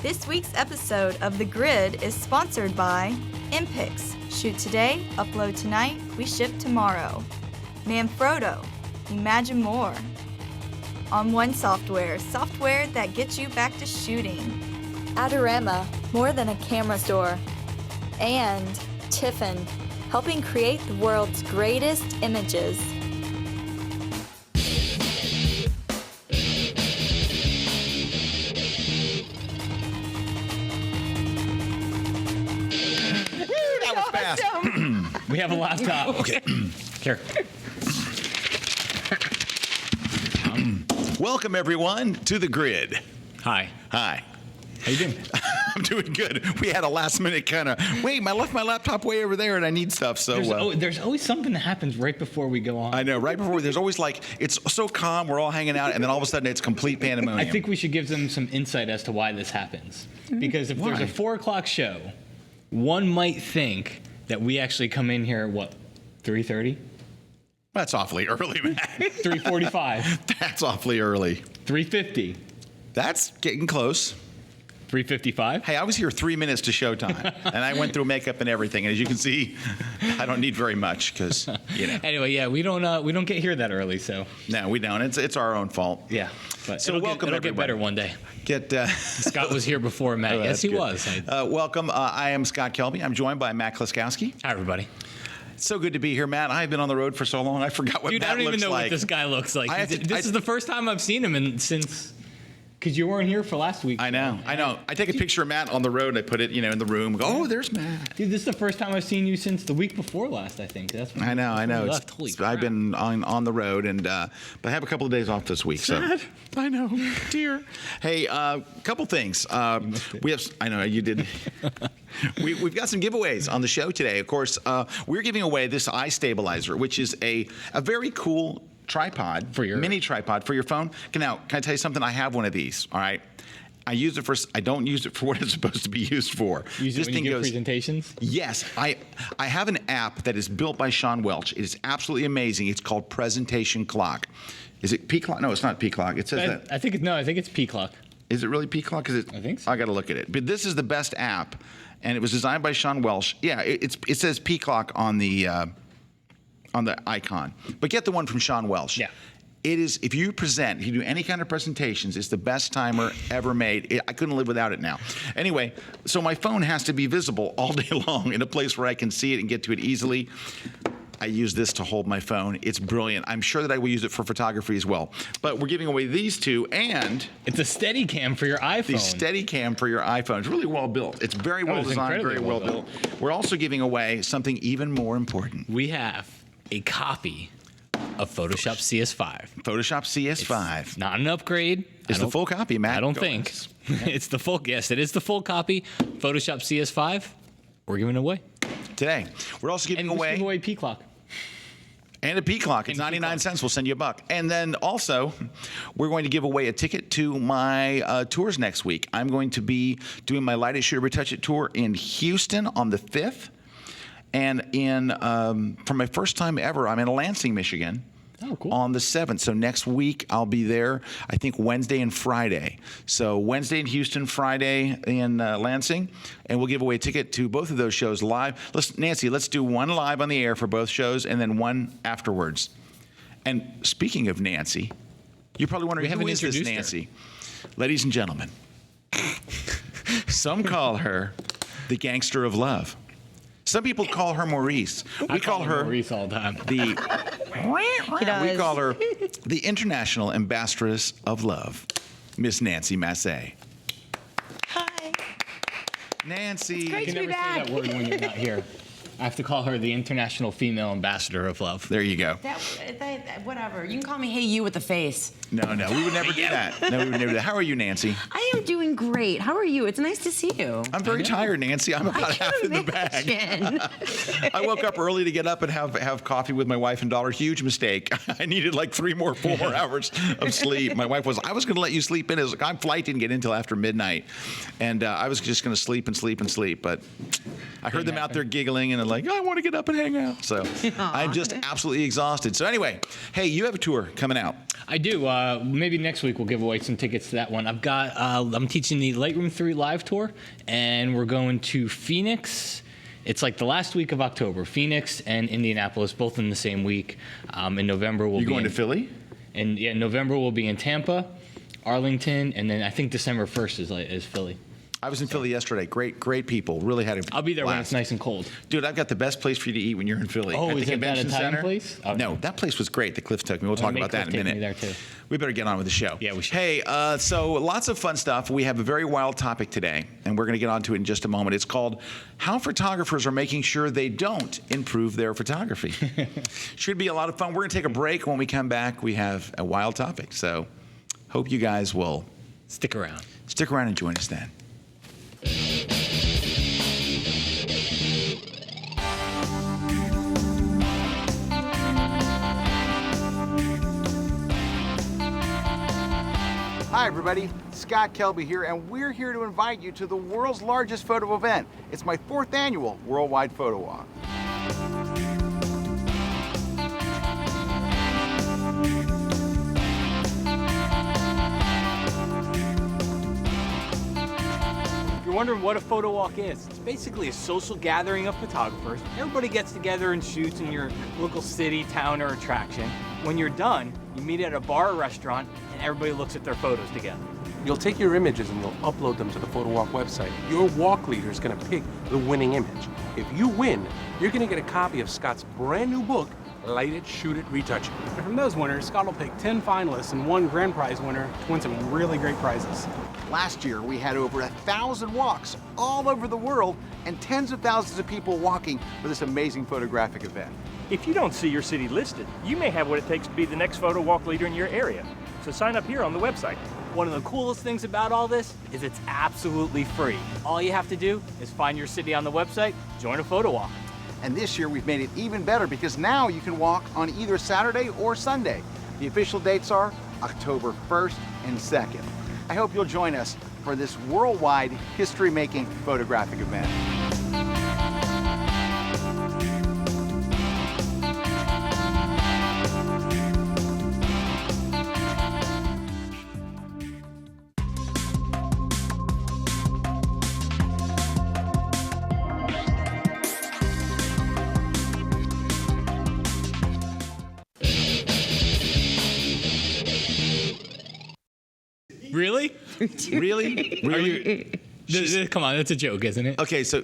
This week's episode of The Grid is sponsored by Impix. Shoot today, upload tonight, we ship tomorrow. Manfrotto. Imagine more. On1 Software, software that gets you back to shooting. Adorama, more than a camera store. And Tiffin, helping create the world's greatest images. That was fast. We have a laptop. Okay. Here. Welcome, everyone, to The Grid. Hi. Hi. How you doing? I'm doing good. We had a last minute kind of, wait, I left my laptop way over there and I need stuff. So There's always something that happens right before we go on. I know, right before, there's always like, it's so calm, we're all hanging out, and then all of a sudden it's complete pandemonium. I think we should give them some insight as to why this happens. Because if there's Why? a 4 o'clock show, one might think that we actually come in here at what, 3:30? That's awfully early, man. 3:45. That's awfully early. 3:50. That's getting close. 3:55. Hey, I was here 3 minutes to showtime, and I went through makeup and everything. And as you can see, I don't need very much because, you know. Anyway, yeah, we don't get here that early, so No, we don't. It's our own fault. yeah. But So it'll welcome, get everyone. better one day. Scott was here before Matt. Yes, that's he good. was. Welcome. I am Scott Kelby. I'm joined by Matt Klaskowski. Hi, everybody. It's so good to be here, Matt. I've been on the road for so long, I forgot what Dude, Matt I don't even looks know like. what this guy looks like. I have to- This is the first time I've seen him since, because you weren't here for last week. I know. I take a picture of Matt on the road and I put it, in the room. Go, oh, there's Matt. Dude, this is the first time I've seen you since the week before last, I think. That's when I know. you left. Holy crap. I've been on the road, but I have a couple of days off this week. Sad. So I know, dear. Hey, couple things. We have. I know you did. We've got some giveaways on the show today. Of course, we're giving away this iStabilizer, which is a very cool tripod, mini tripod for your phone. Can I tell you something? I have one of these. All right. I use it I don't use it for what it's supposed to be used for. Use it when you give presentations? Yes. I have an app that is built by Sean Welch. It is absolutely amazing. It's called Presentation Clock. Is it P Clock? No, it's not P Clock. It says that. I think it's P Clock. Is it really P Clock? I think so. I got to look at it. But this is the best app, and it was designed by Sean Welch. Yeah, it says P Clock on the icon. But get the one from Sean Welch. Yeah. It is, if you do any kind of presentations, it's the best timer ever made. I couldn't live without it now. Anyway, so my phone has to be visible all day long in a place where I can see it and get to it easily. I use this to hold my phone. It's brilliant. I'm sure that I will use it for photography as well. But we're giving away these two, and It's a Steadicam for your iPhone. the Steadicam for your iPhone. It's really well built. It's very well it's designed, very incredibly well well built. We're also giving away something even more important. We have a copy of Photoshop CS5. Photoshop CS5. Not an upgrade. It's the full copy, Matt. I don't Go think. ahead. It's the full, yes, it is the full copy. Photoshop CS5. We're giving it away. Today, we're also giving And we away give away P Clock. and a P Clock. It's And a 99 P-Clock. cents. We'll send you $1. And then also, we're going to give away a ticket to my tours next week. I'm going to be doing my Light It, Shoot It, Retouch It tour in Houston on the 5th. And for my first time ever, I'm in Lansing, Michigan. Oh, cool. On the 7th. So next week, I'll be there, I think Wednesday and Friday. So Wednesday in Houston, Friday in Lansing. And we'll give away a ticket to both of those shows live. Nancy, let's do one live on the air for both shows and then one afterwards. And speaking of Nancy, you're probably wondering, who is this Nancy? Ladies and gentlemen, some call her the gangster of love. Some people call her Maurice. We call her Maurice all the time. we call her the International Ambassadress of Love, Miss Nancy Massey. Hi. Nancy. Great You to can be never say back. that word when you're not here. I have to call her the International Female Ambassador of Love. There you go. Whatever. You can call me Hey You with a face. No, we would never do that. No, we would never do that. How are you, Nancy? I am doing great. How are you? It's nice to see you. I'm very tired, Nancy. I'm about half in the bag. imagine. I woke up early to get up and have coffee with my wife and daughter. Huge mistake. I needed like 4 more hours of sleep. My wife I was going to let you sleep in. My flight didn't get in until after midnight. And I was just going to sleep and sleep and sleep. But I heard them out there giggling and like, I want to get up and hang out. So I'm just absolutely exhausted. So anyway, hey, you have a tour coming out. I do. Maybe next week we'll give away some tickets to that one. I'm teaching the Lightroom 3 live tour, and we're going to Phoenix. It's like the last week of October. Phoenix and Indianapolis, both in the same week. In November we'll You be going to Philly? And yeah, November we'll be in Tampa, Arlington, and then I think December 1st is Philly. I was in Philly yesterday. Great people. Really had a I'll be there when blast. it's nice and cold. Dude, I've got the best place for you to eat when you're in Philly. Oh, at the is it that convention Italian center. place? Okay. No, that place was great. The Cliff took me. We'll talk make about that in a Cliff take minute. me there, too. We better get on with the show. Yeah, we should. Hey, so lots of fun stuff. We have a very wild topic today, and we're going to get onto it in just a moment. It's called How Photographers Are Making Sure They Don't Improve Their Photography. Should be a lot of fun. We're going to take a break. When we come back, we have a wild topic. So hope you guys will Stick around. stick around and join us then. Hi everybody, Scott Kelby here, and we're here to invite you to the world's largest photo event. It's my 4th annual Worldwide Photo Walk. If you're wondering what a photo walk is, it's basically a social gathering of photographers. Everybody gets together and shoots in your local city, town, or attraction. When you're done, you meet at a bar or restaurant, and everybody looks at their photos together. You'll take your images and you'll upload them to the Photo Walk website. Your walk leader is going to pick the winning image. If you win, you're going to get a copy of Scott's brand new book, Light It, Shoot It, Retouch It. And from those winners, Scott will pick 10 finalists and 1 grand prize winner to win some really great prizes. Last year, we had over 1,000 walks all over the world and tens of thousands of people walking for this amazing photographic event. If you don't see your city listed, you may have what it takes to be the next photo walk leader in your area. So sign up here on the website. One of the coolest things about all this is it's absolutely free. All you have to do is find your city on the website, join a photo walk. And this year, we've made it even better because now you can walk on either Saturday or Sunday. The official dates are October 1st and 2nd. I hope you'll join us for this worldwide history-making photographic event. Really? Really? Are you? Come on, that's a joke, isn't it? Okay, so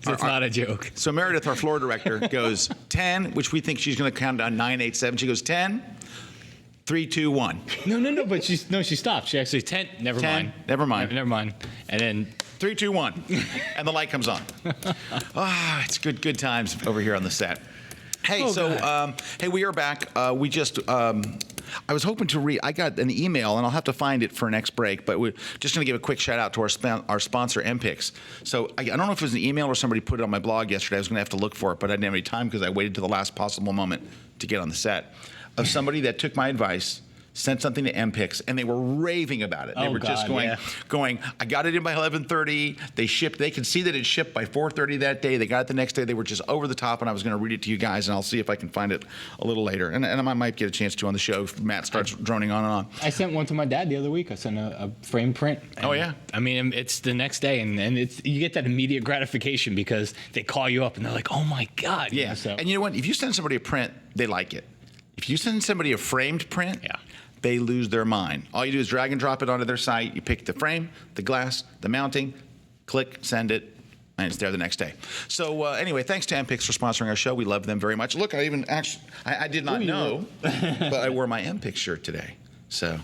It's not a joke. So Meredith, our floor director, goes 10, which we think she's going to count down 9, 8, 7. She goes 10, 3, 2, 1. No, but she stopped. She actually 10. Never 10, mind. never mind. Never mind. And then 3, 2, 1, and the light comes on. It's good times over here on the set. Hey, hey, we are back. We just, I was hoping to read. I got an email, and I'll have to find it for next break. But we're just going to give a quick shout out to our sponsor, MPix. So I don't know if it was an email or somebody put it on my blog yesterday. I was going to have to look for it, but I didn't have any time because I waited to the last possible moment to get on the set. Of somebody that took my advice, sent something to MPix, and they were raving about it. They were just going, I got it in by 11:30. They shipped. They could see that it shipped by 4:30 that day. They got it the next day. They were just over the top, and I was going to read it to you guys, and I'll see if I can find it a little later. And I might get a chance to on the show if Matt starts droning on and on. I sent one to my dad the other week. I sent a frame print. Oh, yeah? I mean, it's the next day, and you get that immediate gratification because they call you up, and they're like, oh, my God. Yeah, and you know what? If you send somebody a print, they like it. If you send somebody a framed print, they lose their mind. All you do is drag and drop it onto their site. You pick the frame, the glass, the mounting, click, send it, and it's there the next day. So anyway, thanks to MPix for sponsoring our show. We love them very much. Look, I did not know, but I wore my MPix shirt today. So,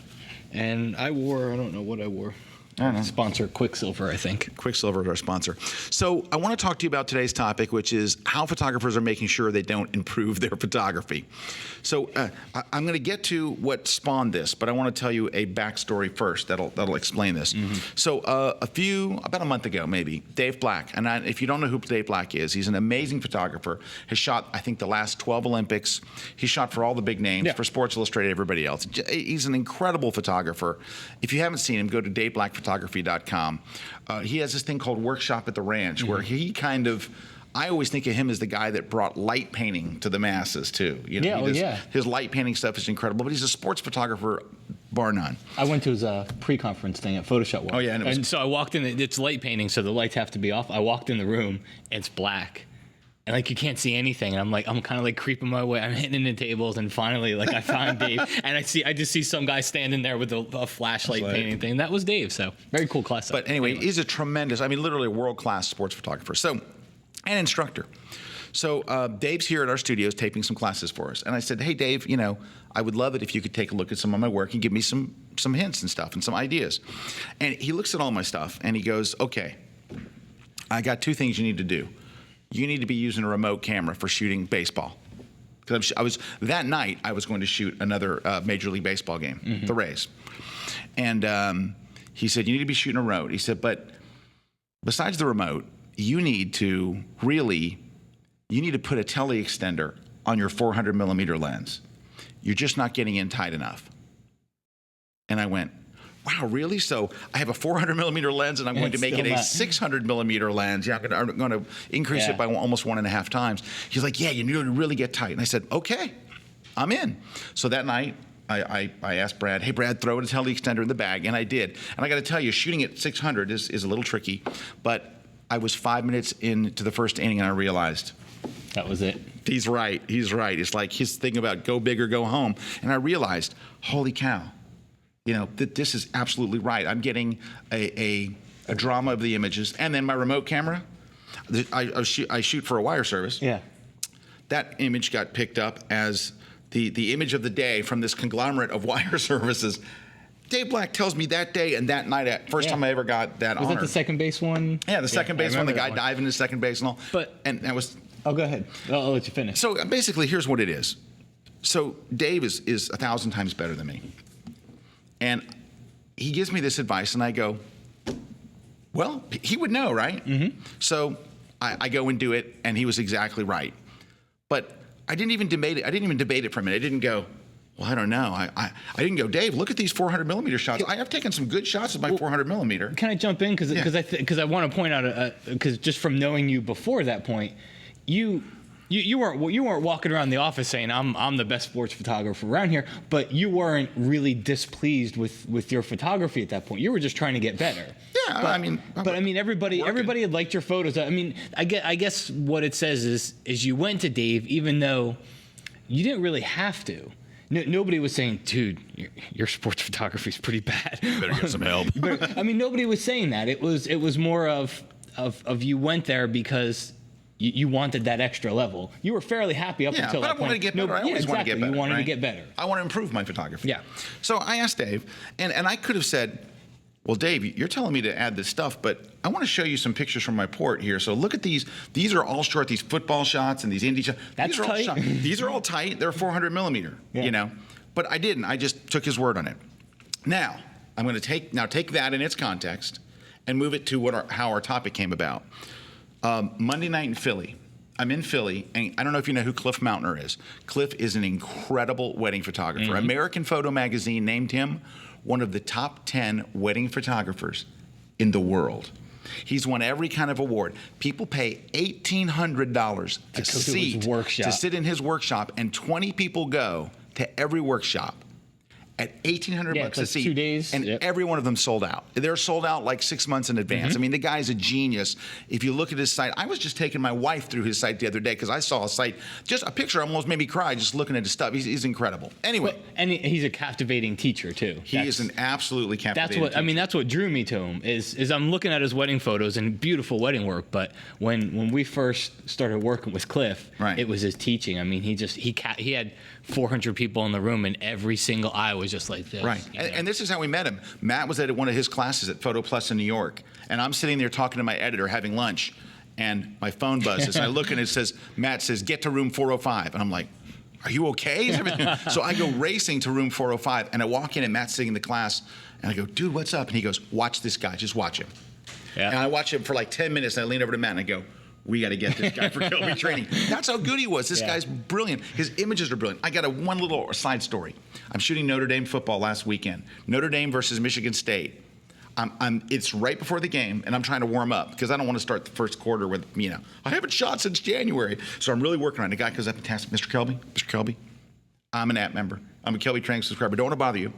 and I don't know what I wore. I don't know. Sponsor Quicksilver, I think. Quicksilver is our sponsor. So I want to talk to you about today's topic, which is how photographers are making sure they don't improve their photography. So I'm going to get to what spawned this, but I want to tell you a backstory first that'll explain this. Mm-hmm. So about a month ago, maybe, Dave Black, and if you don't know who Dave Black is, he's an amazing photographer, has shot, I think, the last 12 Olympics. He shot for all the big names, for Sports Illustrated, everybody else. He's an incredible photographer. If you haven't seen him, go to DaveBlackPhotography.com. He has this thing called Workshop at the Ranch, where he kind of I always think of him as the guy that brought light painting to the masses too. You know, his light painting stuff is incredible, but he's a sports photographer, bar none. I went to his pre-conference thing at Photoshop World. Oh, yeah, and so I walked in. It's light painting, so the lights have to be off. I walked in the room, and it's black. And like you can't see anything, and I'm kind of like creeping my way. I'm hitting into tables, and finally, like I find Dave, and I just see some guy standing there with a flashlight painting thing. That was Dave. So very cool class. But anyway, he's a tremendous, literally a world-class sports photographer. So, and instructor. So Dave's here at our studios taping some classes for us, and I said, hey Dave, I would love it if you could take a look at some of my work and give me some hints and stuff and some ideas. And he looks at all my stuff and he goes, okay, I got 2 things you need to do. You need to be using a remote camera for shooting baseball. Because that night I was going to shoot another Major League Baseball game, the Rays. And he said, you need to be shooting a remote. He said, but besides the remote, you need to put a tele-extender on your 400 millimeter lens. You're just not getting in tight enough. And I went, wow, really? So I have a 400 millimeter lens and I'm going to make it a 600 millimeter lens. Yeah, I'm going to increase it by almost 1.5 times. He's like, yeah, you need to really get tight. And I said, okay, I'm in. So that night, I asked Brad, hey, Brad, throw a tele-extender in the bag. And I did. And I got to tell you, shooting at 600 is a little tricky. But I was 5 minutes into the first inning and I realized, that was it. He's right. It's like his thing about go big or go home. And I realized, holy cow. That this is absolutely right. I'm getting a drama of the images. And then my remote camera, I shoot for a wire service. Yeah. That image got picked up as the image of the day from this conglomerate of wire services. Dave Black tells me that day and that night, first time I ever got that honor. Was that the second base one? Yeah, the second base one, the guy diving to second base and all. And that was... Oh, go ahead. I'll let you finish. So basically, here's what it is. So Dave is 1,000 times better than me. And he gives me this advice, and I go, well, he would know, right? So I go and do it, and he was exactly right. But I didn't even debate it for a minute. I didn't go, well, I don't know. I didn't go, Dave, look at these 400 millimeter shots. I have taken some good shots with my 400 millimeter. Can I jump in? Because I want to point out, because just from knowing you before that point, you weren't walking around the office saying I'm the best sports photographer around here, but you weren't really displeased with your photography at that point. You were just trying to get better. Yeah, but everybody had liked your photos. I guess what it says is you went to Dave even though you didn't really have to. Nobody was saying, dude, your sports photography is pretty bad. You better get some help. But nobody was saying that. It was more of you went there because you wanted that extra level. You were fairly happy up until that point. I wanted to get better. I always wanted to get better. You wanted to get better. I want to improve my photography. Yeah. So I asked Dave, and I could have said, well, Dave, you're telling me to add this stuff, but I want to show you some pictures from my port here. So look at these. These are all short, these football shots and these indie shots. That's tight. These are all tight. They're 400 millimeter, But I didn't. I just took his word on it. Now, I'm going to take that in its context and move it to how our topic came about. Monday night in Philly. I'm in Philly, and I don't know if you know who Cliff Mountner is. Cliff is an incredible wedding photographer. American Photo Magazine named him one of the top 10 wedding photographers in the world. He's won every kind of award. People pay $1,800 to sit in his workshop, and 20 people go to every workshop at $1,800 a seat. 2 days. And every one of them sold out. They're sold out like 6 months in advance. The guy's a genius. If you look at his site, I was just taking my wife through his site the other day because I saw a site, just a picture almost made me cry just looking at his stuff. He's incredible. Anyway. And he's a captivating teacher too. He is an absolutely captivating teacher. That's what drew me to him is I'm looking at his wedding photos and beautiful wedding work, but when we first started working with Cliff, it was his teaching. He had 400 people in the room and every single eye was just like this. Right. And this is how we met him. Matt was at one of his classes at Photo Plus in New York, and I'm sitting there talking to my editor having lunch, and my phone buzzes. I look and it says, Matt says, get to room 405. And I'm like, are you okay? So I go racing to room 405, and I walk in, and Matt's sitting in the class, and I go, dude, what's up? And he goes, watch this guy. Just watch him. Yeah. And I watch him for like 10 minutes, and I lean over to Matt, and I go, we got to get this guy for Kilby training. That's how good he was. This guy's brilliant. His images are brilliant. I got one little side story. I'm shooting Notre Dame football last weekend. Notre Dame versus Michigan State. It's right before the game, and I'm trying to warm up because I don't want to start the first quarter with, I haven't shot since January. So I'm really working on it. The guy goes up and asks, Mr. Kelby, I'm an app member. I'm a Kelby Training subscriber. Don't want to bother you.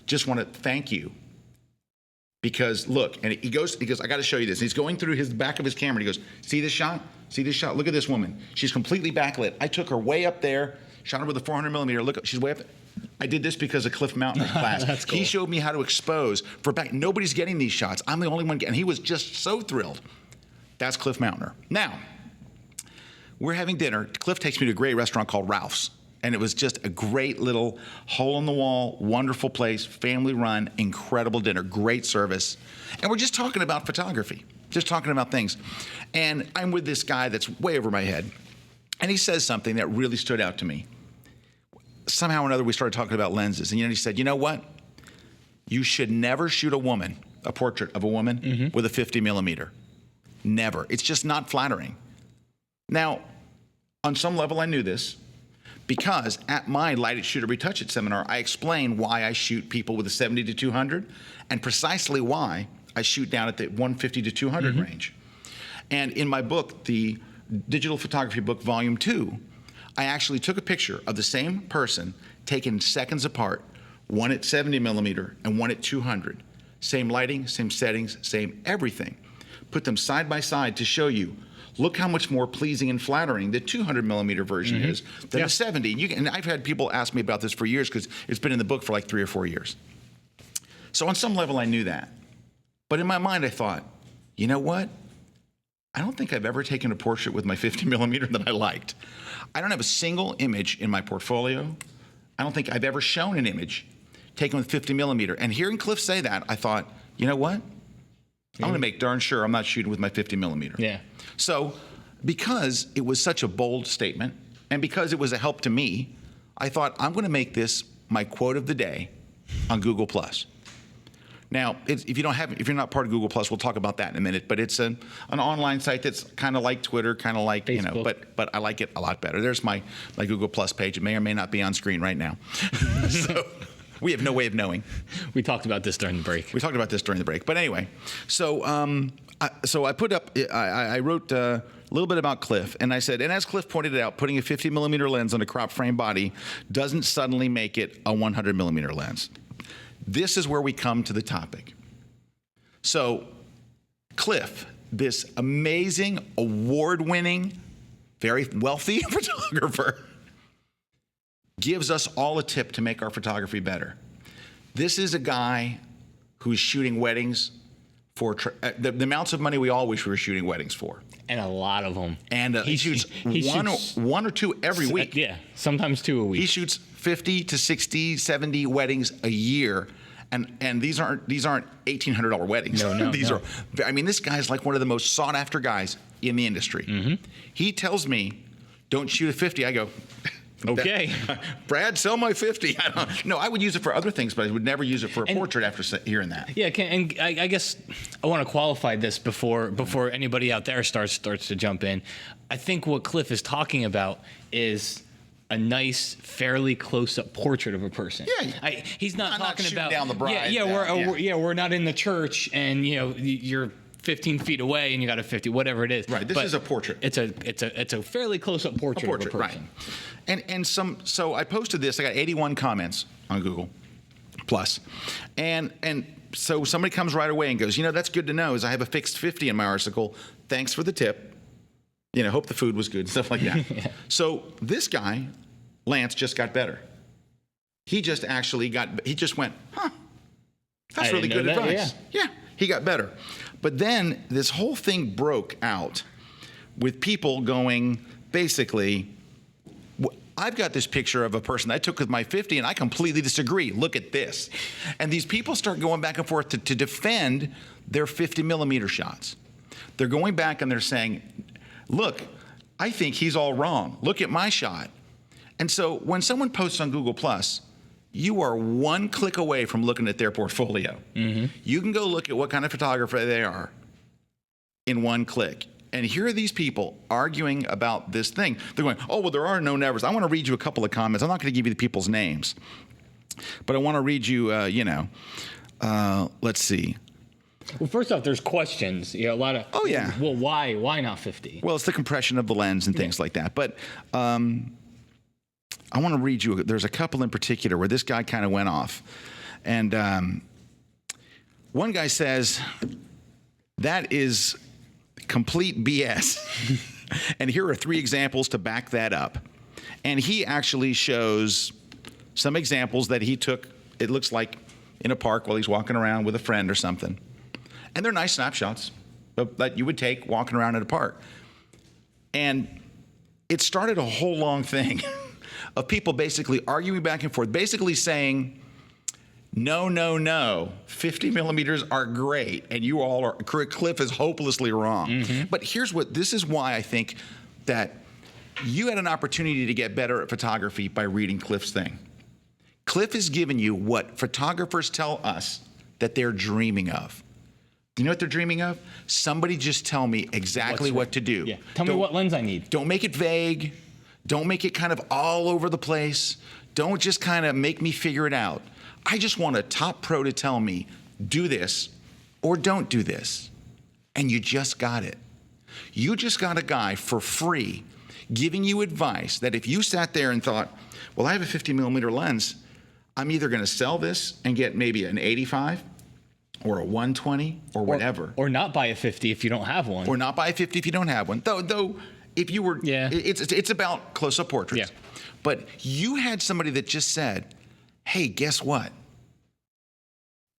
Just want to thank you. Because look, and he goes, I got to show you this. And he's going through his back of his camera. And he goes, see this shot? See this shot? Look at this woman. She's completely backlit. I took her way up there, shot her with a 400 millimeter. Look, she's way up there. I did this because of Cliff Mountner's class. That's cool. He showed me how to expose for back. Nobody's getting these shots. I'm the only one getting. And he was just so thrilled. That's Cliff Mountner. Now, we're having dinner. Cliff takes me to a great restaurant called Ralph's. And it was just a great little hole-in-the-wall, wonderful place, family-run, incredible dinner, great service. And we're just talking about photography, just talking about things. And I'm with this guy that's way over my head. And he says something that really stood out to me. Somehow or another, we started talking about lenses. And he said, you know what? You should never shoot a portrait of a woman with a 50 millimeter. Never. It's just not flattering. Now, on some level, I knew this. Because at my Light It, Shoot It, Retouch It seminar, I explain why I shoot people with a 70 to 200 and precisely why I shoot down at the 150 to 200 range. And in my book, the Digital Photography Book, Volume 2, I actually took a picture of the same person taken seconds apart, one at 70 millimeter and one at 200. Same lighting, same settings, same everything. Put them side by side to show you. Look how much more pleasing and flattering the 200 millimeter version is than the 70. And I've had people ask me about this for years because it's been in the book for like 3 or 4 years. So on some level, I knew that. But in my mind, I thought, you know what? I don't think I've ever taken a portrait with my 50 millimeter that I liked. I don't have a single image in my portfolio. I don't think I've ever shown an image taken with 50 millimeter. And hearing Cliff say that, I thought, you know what? I'm going to make darn sure I'm not shooting with my 50 millimeter. Yeah. So because it was such a bold statement and because it was a help to me, I thought I'm going to make this my quote of the day on Google+. Now, if you're not part of Google+, we'll talk about that in a minute, but it's an online site that's kind of like Twitter, kind of like, Facebook. But I like it a lot better. There's my Google+ page. It may or may not be on screen right now. So we have no way of knowing. We talked about this during the break. But anyway, so I put up, I wrote a little bit about Cliff, and I said, and as Cliff pointed out, putting a 50 millimeter lens on a crop frame body doesn't suddenly make it a 100 millimeter lens. This is where we come to the topic. So Cliff, this amazing, award-winning, very wealthy photographer, gives us all a tip to make our photography better. This is a guy who's shooting weddings for the amounts of money we all wish we were shooting weddings for. And a lot of them. And he shoots one or two every week. Yeah, sometimes 2 a week. He shoots 50 to 60, 70 weddings a year. And these aren't $1,800 weddings. No, These are, I mean, this guy's like one of the most sought after guys in the industry. He tells me, don't shoot a 50. I go, okay. Brad, sell my 50. I would use it for other things, but I would never use it for a portrait after hearing that. Yeah, and I guess I want to qualify this before anybody out there starts to jump in. I think what Cliff is talking about is a nice, fairly close-up portrait of a person. Yeah, he's not talking about down the bride. We're not in the church, and you're 15 feet away and you got a 50, whatever it is. Right. This is a portrait. It's a fairly close-up portrait of a person. Right. So I posted this. I got 81 comments on Google Plus, and so somebody comes right away and goes, that's good to know. Is I have a fixed 50 in my article. Thanks for the tip. Hope the food was good, stuff like that. Yeah. So this guy, Lance, just got better. He just went, that's really good advice. Yeah, he got better. But then this whole thing broke out with people going, basically, I've got this picture of a person I took with my 50 and I completely disagree. Look at this. And these people start going back and forth to defend their 50 millimeter shots. They're going back and they're saying, look, I think he's all wrong. Look at my shot. And so when someone posts on Google+, you are one click away from looking at their portfolio. You can go look at what kind of photographer they are in one click. And here are these people arguing about this thing. They're going, oh, well, there are no nevers. I want to read you a couple of comments. I'm not going to give you the people's names, but I want to read you, let's see. Well, first off, there's questions. You know, a lot of. Oh, yeah. Well, why? Why not 50? Well, it's the compression of the lens and things like that. But I want to read you. There's a couple in particular where this guy kind of went off. And one guy says, that is complete BS. And here are 3 examples to back that up. And he actually shows some examples that he took, it looks like, in a park while he's walking around with a friend or something. And they're nice snapshots that you would take walking around at a park. And it started a whole long thing of people basically arguing back and forth, basically saying, no, 50 millimeters are great, and you all are, Cliff is hopelessly wrong. Mm-hmm. But this is why I think that you had an opportunity to get better at photography by reading Cliff's thing. Cliff is giving you what photographers tell us that they're dreaming of. Do you know what they're dreaming of? Somebody just tell me exactly what to do. Yeah. Tell me what lens I need. Don't make it vague. Don't make it kind of all over the place. Don't just kind of make me figure it out. I just want a top pro to tell me, do this or don't do this. And you just got it. You just got a guy for free giving you advice that if you sat there and thought, well, I have a 50 millimeter lens, I'm either going to sell this and get maybe an 85 or a 120 or whatever. Or not buy a 50 if you don't have one. Or not buy a 50 if you don't have one. Though if you were, it's about close-up portraits. Yeah. But you had somebody that just said, hey, guess what?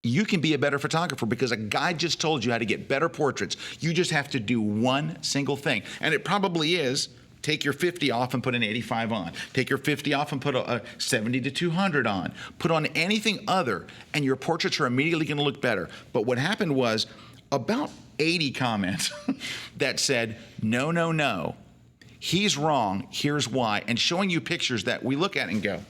You can be a better photographer because a guy just told you how to get better portraits. You just have to do one single thing. And it probably is, take your 50 off and put an 85 on. Take your 50 off and put a 70 to 200 on. Put on anything other, and your portraits are immediately going to look better. But what happened was about 80 comments that said, no, he's wrong, here's why, and showing you pictures that we look at and go.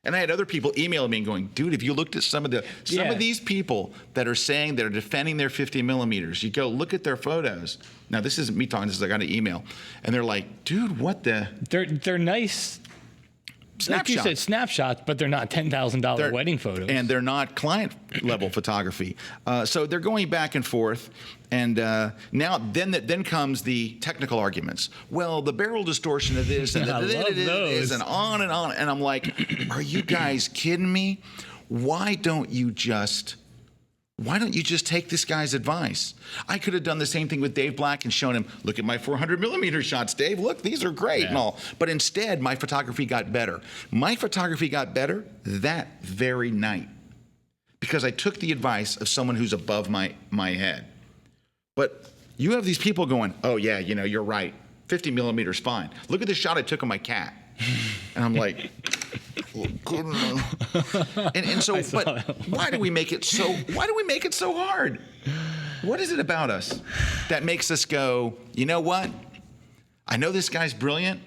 And I had other people emailing me and going, dude, if you looked at some of these people that are saying they're defending their 50 millimeters, you go look at their photos. Now, this isn't me talking, this is I got an email. And they're like, dude, what the? They're nice. Snapshots. Like you said, snapshots, but they're not $10,000 wedding photos. And they're not client-level photography. So they're going back and forth. And now then comes the technical arguments. Well, the barrel distortion of this and this and on and on. And I'm like, are you guys kidding me? Why don't you just take this guy's advice? I could have done the same thing with Dave Black and shown him, look at my 400 millimeter shots, Dave. Look, these are great and all. But instead, my photography got better. My photography got better that very night because I took the advice of someone who's above my head. But you have these people going, oh, yeah, you're right. 50 millimeters fine. Look at this shot I took of my cat. And I'm like, and so, but why do we make it so hard? What is it about us that makes us go, you know what? I know this guy's brilliant,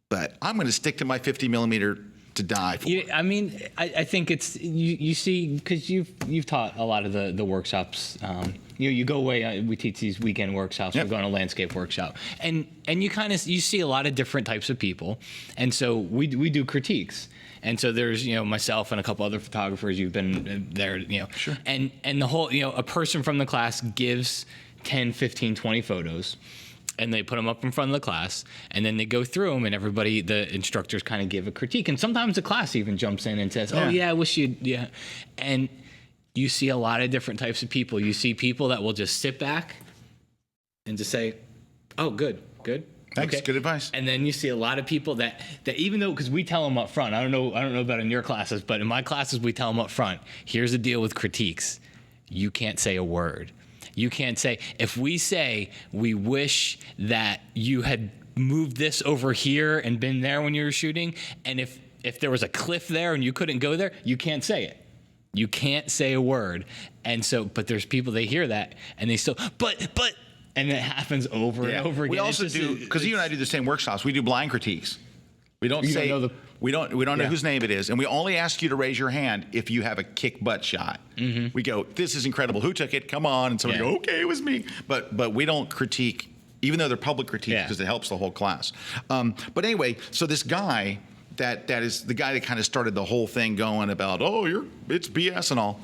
but I'm going to stick to my 50 millimeter to die for. Yeah, I mean, I think it's you see, because you've taught a lot of the workshops. You go away. We teach these weekend workshops. Yep. We're going to a landscape workshop, and you see a lot of different types of people, and so we do critiques. And so there's, myself and a couple other photographers. You've been there, Sure. And the whole, a person from the class gives 10, 15, 20 photos, and they put them up in front of the class, and then they go through them, and everybody, the instructors kind of give a critique. And sometimes the class even jumps in and says, oh, yeah, I wish you'd, yeah. And you see a lot of different types of people. You see people that will just sit back and just say, oh, good. Thanks, okay. Good advice. And then you see a lot of people that even though, because we tell them up front, I don't know about in your classes, but in my classes, we tell them up front, here's the deal with critiques. You can't say a word. You can't say, if we say, we wish that you had moved this over here and been there when you were shooting, and if there was a cliff there and you couldn't go there, you can't say it. You can't say a word. And so, but there's people, they hear that, and they still, but, and it happens over and over again. We also do, because you and I do the same workshops, we do blind critiques. We don't say, we don't know whose name it is, and we only ask you to raise your hand if you have a kick butt shot. Mm-hmm. We go, this is incredible. Who took it? Come on. And somebody go, okay, it was me. But we don't critique, even though they're public critiques, because it helps the whole class. But anyway, so this guy, that is the guy that kind of started the whole thing going about, it's BS and all.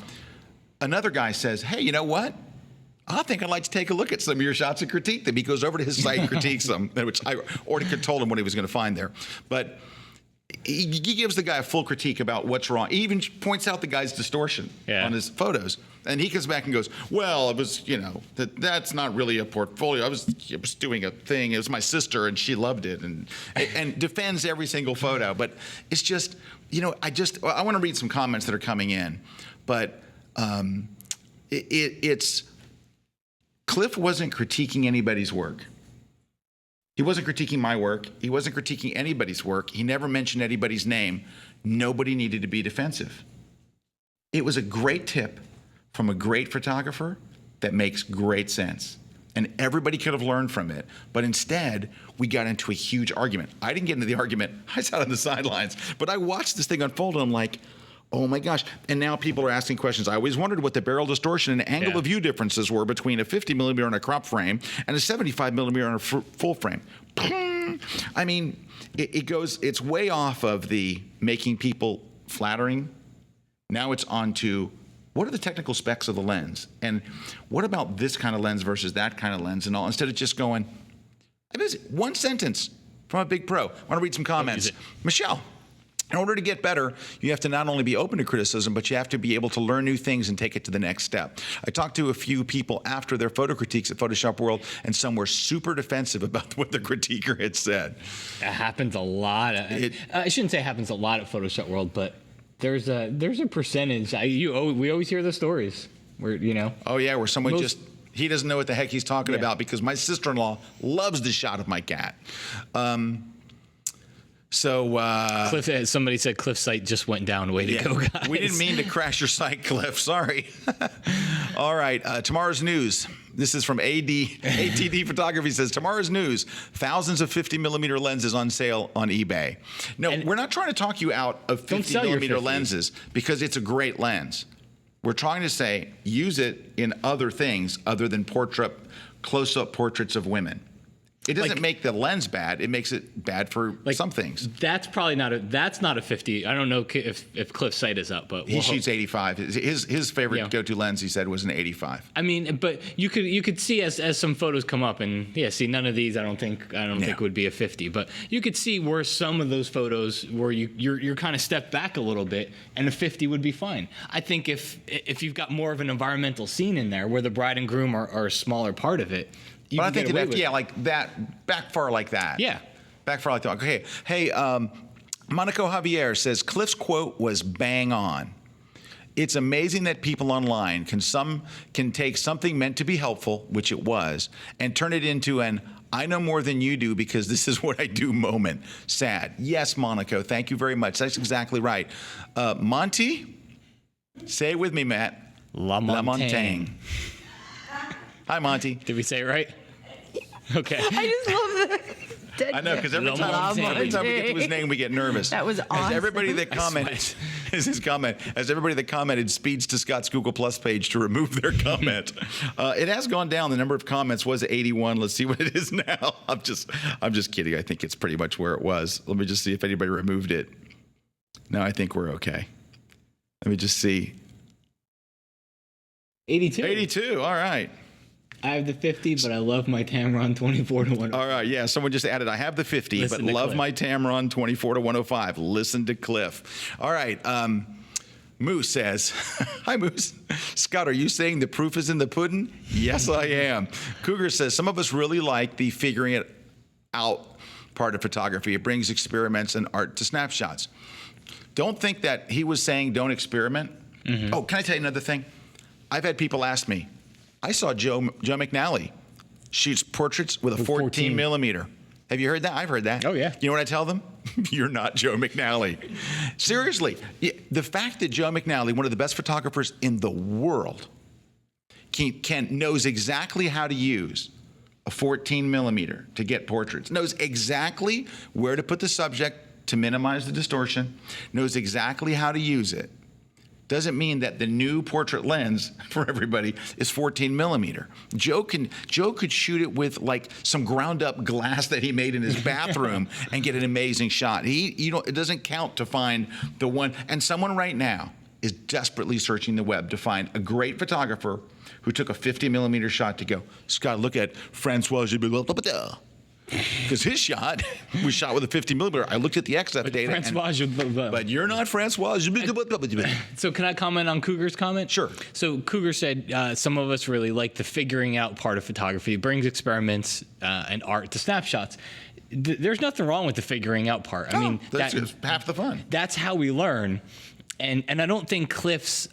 another guy says, hey, you know what? I think I'd like to take a look at some of your shots and critique them. He goes over to his site and critiques them, which I already told him what he was going to find there. But he gives the guy a full critique about what's wrong. He even points out the guy's distortion on his photos. And he comes back and goes, well, it was, that's not really a portfolio. I was doing a thing. It was my sister, and she loved it, and defends every single photo. But it's just, I want to read some comments that are coming in. But it's Cliff wasn't critiquing anybody's work. He wasn't critiquing my work. He wasn't critiquing anybody's work. He never mentioned anybody's name. Nobody needed to be defensive. It was a great tip from a great photographer that makes great sense. And everybody could have learned from it. But instead, we got into a huge argument. I didn't get into the argument. I sat on the sidelines. But I watched this thing unfold, and I'm like, oh my gosh. And now people are asking questions. I always wondered what the barrel distortion and angle of view differences were between a 50 millimeter on a crop frame and a 75 millimeter on a full frame. I mean, it's way off of the making people flattering. Now it's on to what are the technical specs of the lens? And what about this kind of lens versus that kind of lens and all? Instead of just going, one sentence from a big pro. I want to read some comments. Michelle. In order to get better, you have to not only be open to criticism, but you have to be able to learn new things and take it to the next step. I talked to a few people after their photo critiques at Photoshop World, and some were super defensive about what the critiquer had said. It happens a lot. I shouldn't say it happens a lot at Photoshop World, but there's a percentage. We always hear the stories where, Oh, yeah, where someone he doesn't know what the heck he's talking about because my sister-in-law loves the shot of my cat. Cliff, somebody said Cliff's site just went down. Way to go, guys. We didn't mean to crash your site, Cliff. Sorry. All right. Tomorrow's news. This is from ATD Photography. Says tomorrow's news: thousands of 50 millimeter lenses on sale on eBay. No, we're not trying to talk you out of 50 millimeter lenses because it's a great lens. We're trying to say use it in other things other than close-up portraits of women. It doesn't make the lens bad. It makes it bad for some things. That's probably not a 50. I don't know if Cliff's site is up, but he shoots 85. His favorite go-to lens, he said, was an 85. I mean, but you could see as some photos come up, and see none of these I don't think would be a 50, but you could see where some of those photos where you're kind of stepped back a little bit, and a 50 would be fine. I think if you've got more of an environmental scene in there where the bride and groom are a smaller part of it. But I think like that, back far like that. Yeah. Back far like that. Okay. Hey, Monaco Javier says, Cliff's quote was bang on. It's amazing that people online can take something meant to be helpful, which it was, and turn it into an I know more than you do because this is what I do moment. Sad. Yes, Monaco. Thank you very much. That's exactly right. Monty, say it with me, Matt. La Montagne. Hi, Monty. Did we say it right? Okay. I just love that. I know, because every time we get to his name, we get nervous. That was awesome. As everybody that commented speeds to Scott's Google Plus page to remove their comment. It has gone down. The number of comments was 81. Let's see what it is now. I'm just kidding. I think it's pretty much where it was. Let me just see if anybody removed it. No, I think we're okay. Let me just see. 82. 82. All right. I have the 50, but I love my Tamron 24-105. All right, yeah. Someone just added, I have the 50, but love my Tamron 24-105. Listen to Cliff. All right. Moose says, hi, Moose. Scott, are you saying the proof is in the pudding? Yes, I am. Cougar says, some of us really like the figuring it out part of photography. It brings experiments and art to snapshots. Don't think that he was saying don't experiment. Mm-hmm. Oh, can I tell you another thing? I've had people ask me, I saw Joe McNally shoots portraits with a 14 millimeter. Have you heard that? I've heard that. Oh, yeah. You know what I tell them? You're not Joe McNally. Seriously, the fact that Joe McNally, one of the best photographers in the world, knows exactly how to use a 14 millimeter to get portraits, knows exactly where to put the subject to minimize the distortion, knows exactly how to use it, doesn't mean that the new portrait lens for everybody is 14 millimeter. Joe could shoot it with like some ground up glass that he made in his bathroom and get an amazing shot. It doesn't count to find the one. And someone right now is desperately searching the web to find a great photographer who took a 50 millimeter shot to go, Scott, look at Francois Gibert. Because his shot was shot with a 50 millimeter. I looked at the XF data. But you're not Francois. So can I comment on Cougar's comment? Sure. So Cougar said some of us really like the figuring out part of photography. It brings experiments and art to snapshots. There's nothing wrong with the figuring out part. I mean, that's just half the fun. That's how we learn. And I don't think Cliff's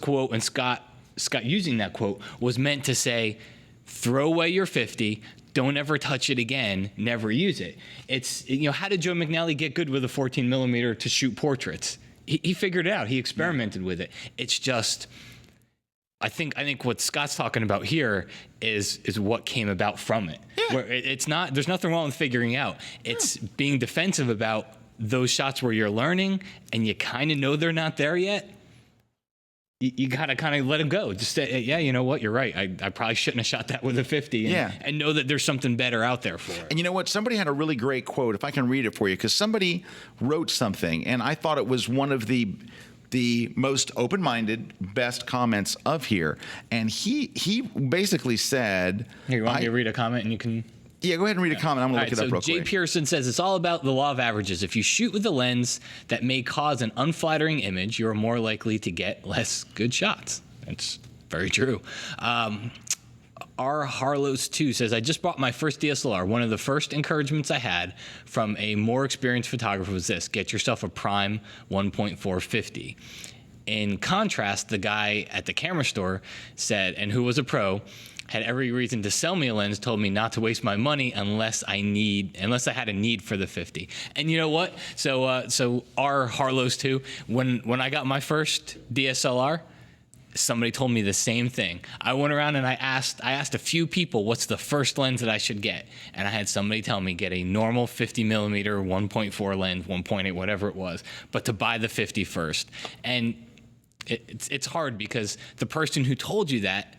quote and Scott using that quote was meant to say, throw away your 50. Don't ever touch it again. Never use it. It's, how did Joe McNally get good with a 14 millimeter to shoot portraits? He figured it out. He experimented with it. It's just, I think what Scott's talking about here is what came about from it. Yeah. Where it's not, there's nothing wrong with figuring out. It's being defensive about those shots where you're learning and you kind of know they're not there yet. You gotta kind of let them go. Just say, yeah, you know what? You're right. I probably shouldn't have shot that with a 50. And know that there's something better out there for it. And you know what? Somebody had a really great quote, if I can read it for you, because somebody wrote something, and I thought it was one of the most open-minded, best comments of here. And he basically said, Here, you want me to read a comment and you can... Yeah, go ahead and read a comment. I'm going to look it up real quick. Jay Pearson says it's all about the law of averages. If you shoot with a lens that may cause an unflattering image, you're more likely to get less good shots. That's very true. R. Harlows 2 says, I just bought my first DSLR. One of the first encouragements I had from a more experienced photographer was this: get yourself a prime 1.4 50. In contrast, the guy at the camera store said, and who was a pro, had every reason to sell me a lens, told me not to waste my money unless I had a need for the 50. And you know what? So R. Harlows too, when I got my first DSLR, somebody told me the same thing. I went around and I asked a few people what's the first lens that I should get. And I had somebody tell me get a normal 50 millimeter 1.4 lens, 1.8, whatever it was, but to buy the 50 first. And it's hard because the person who told you that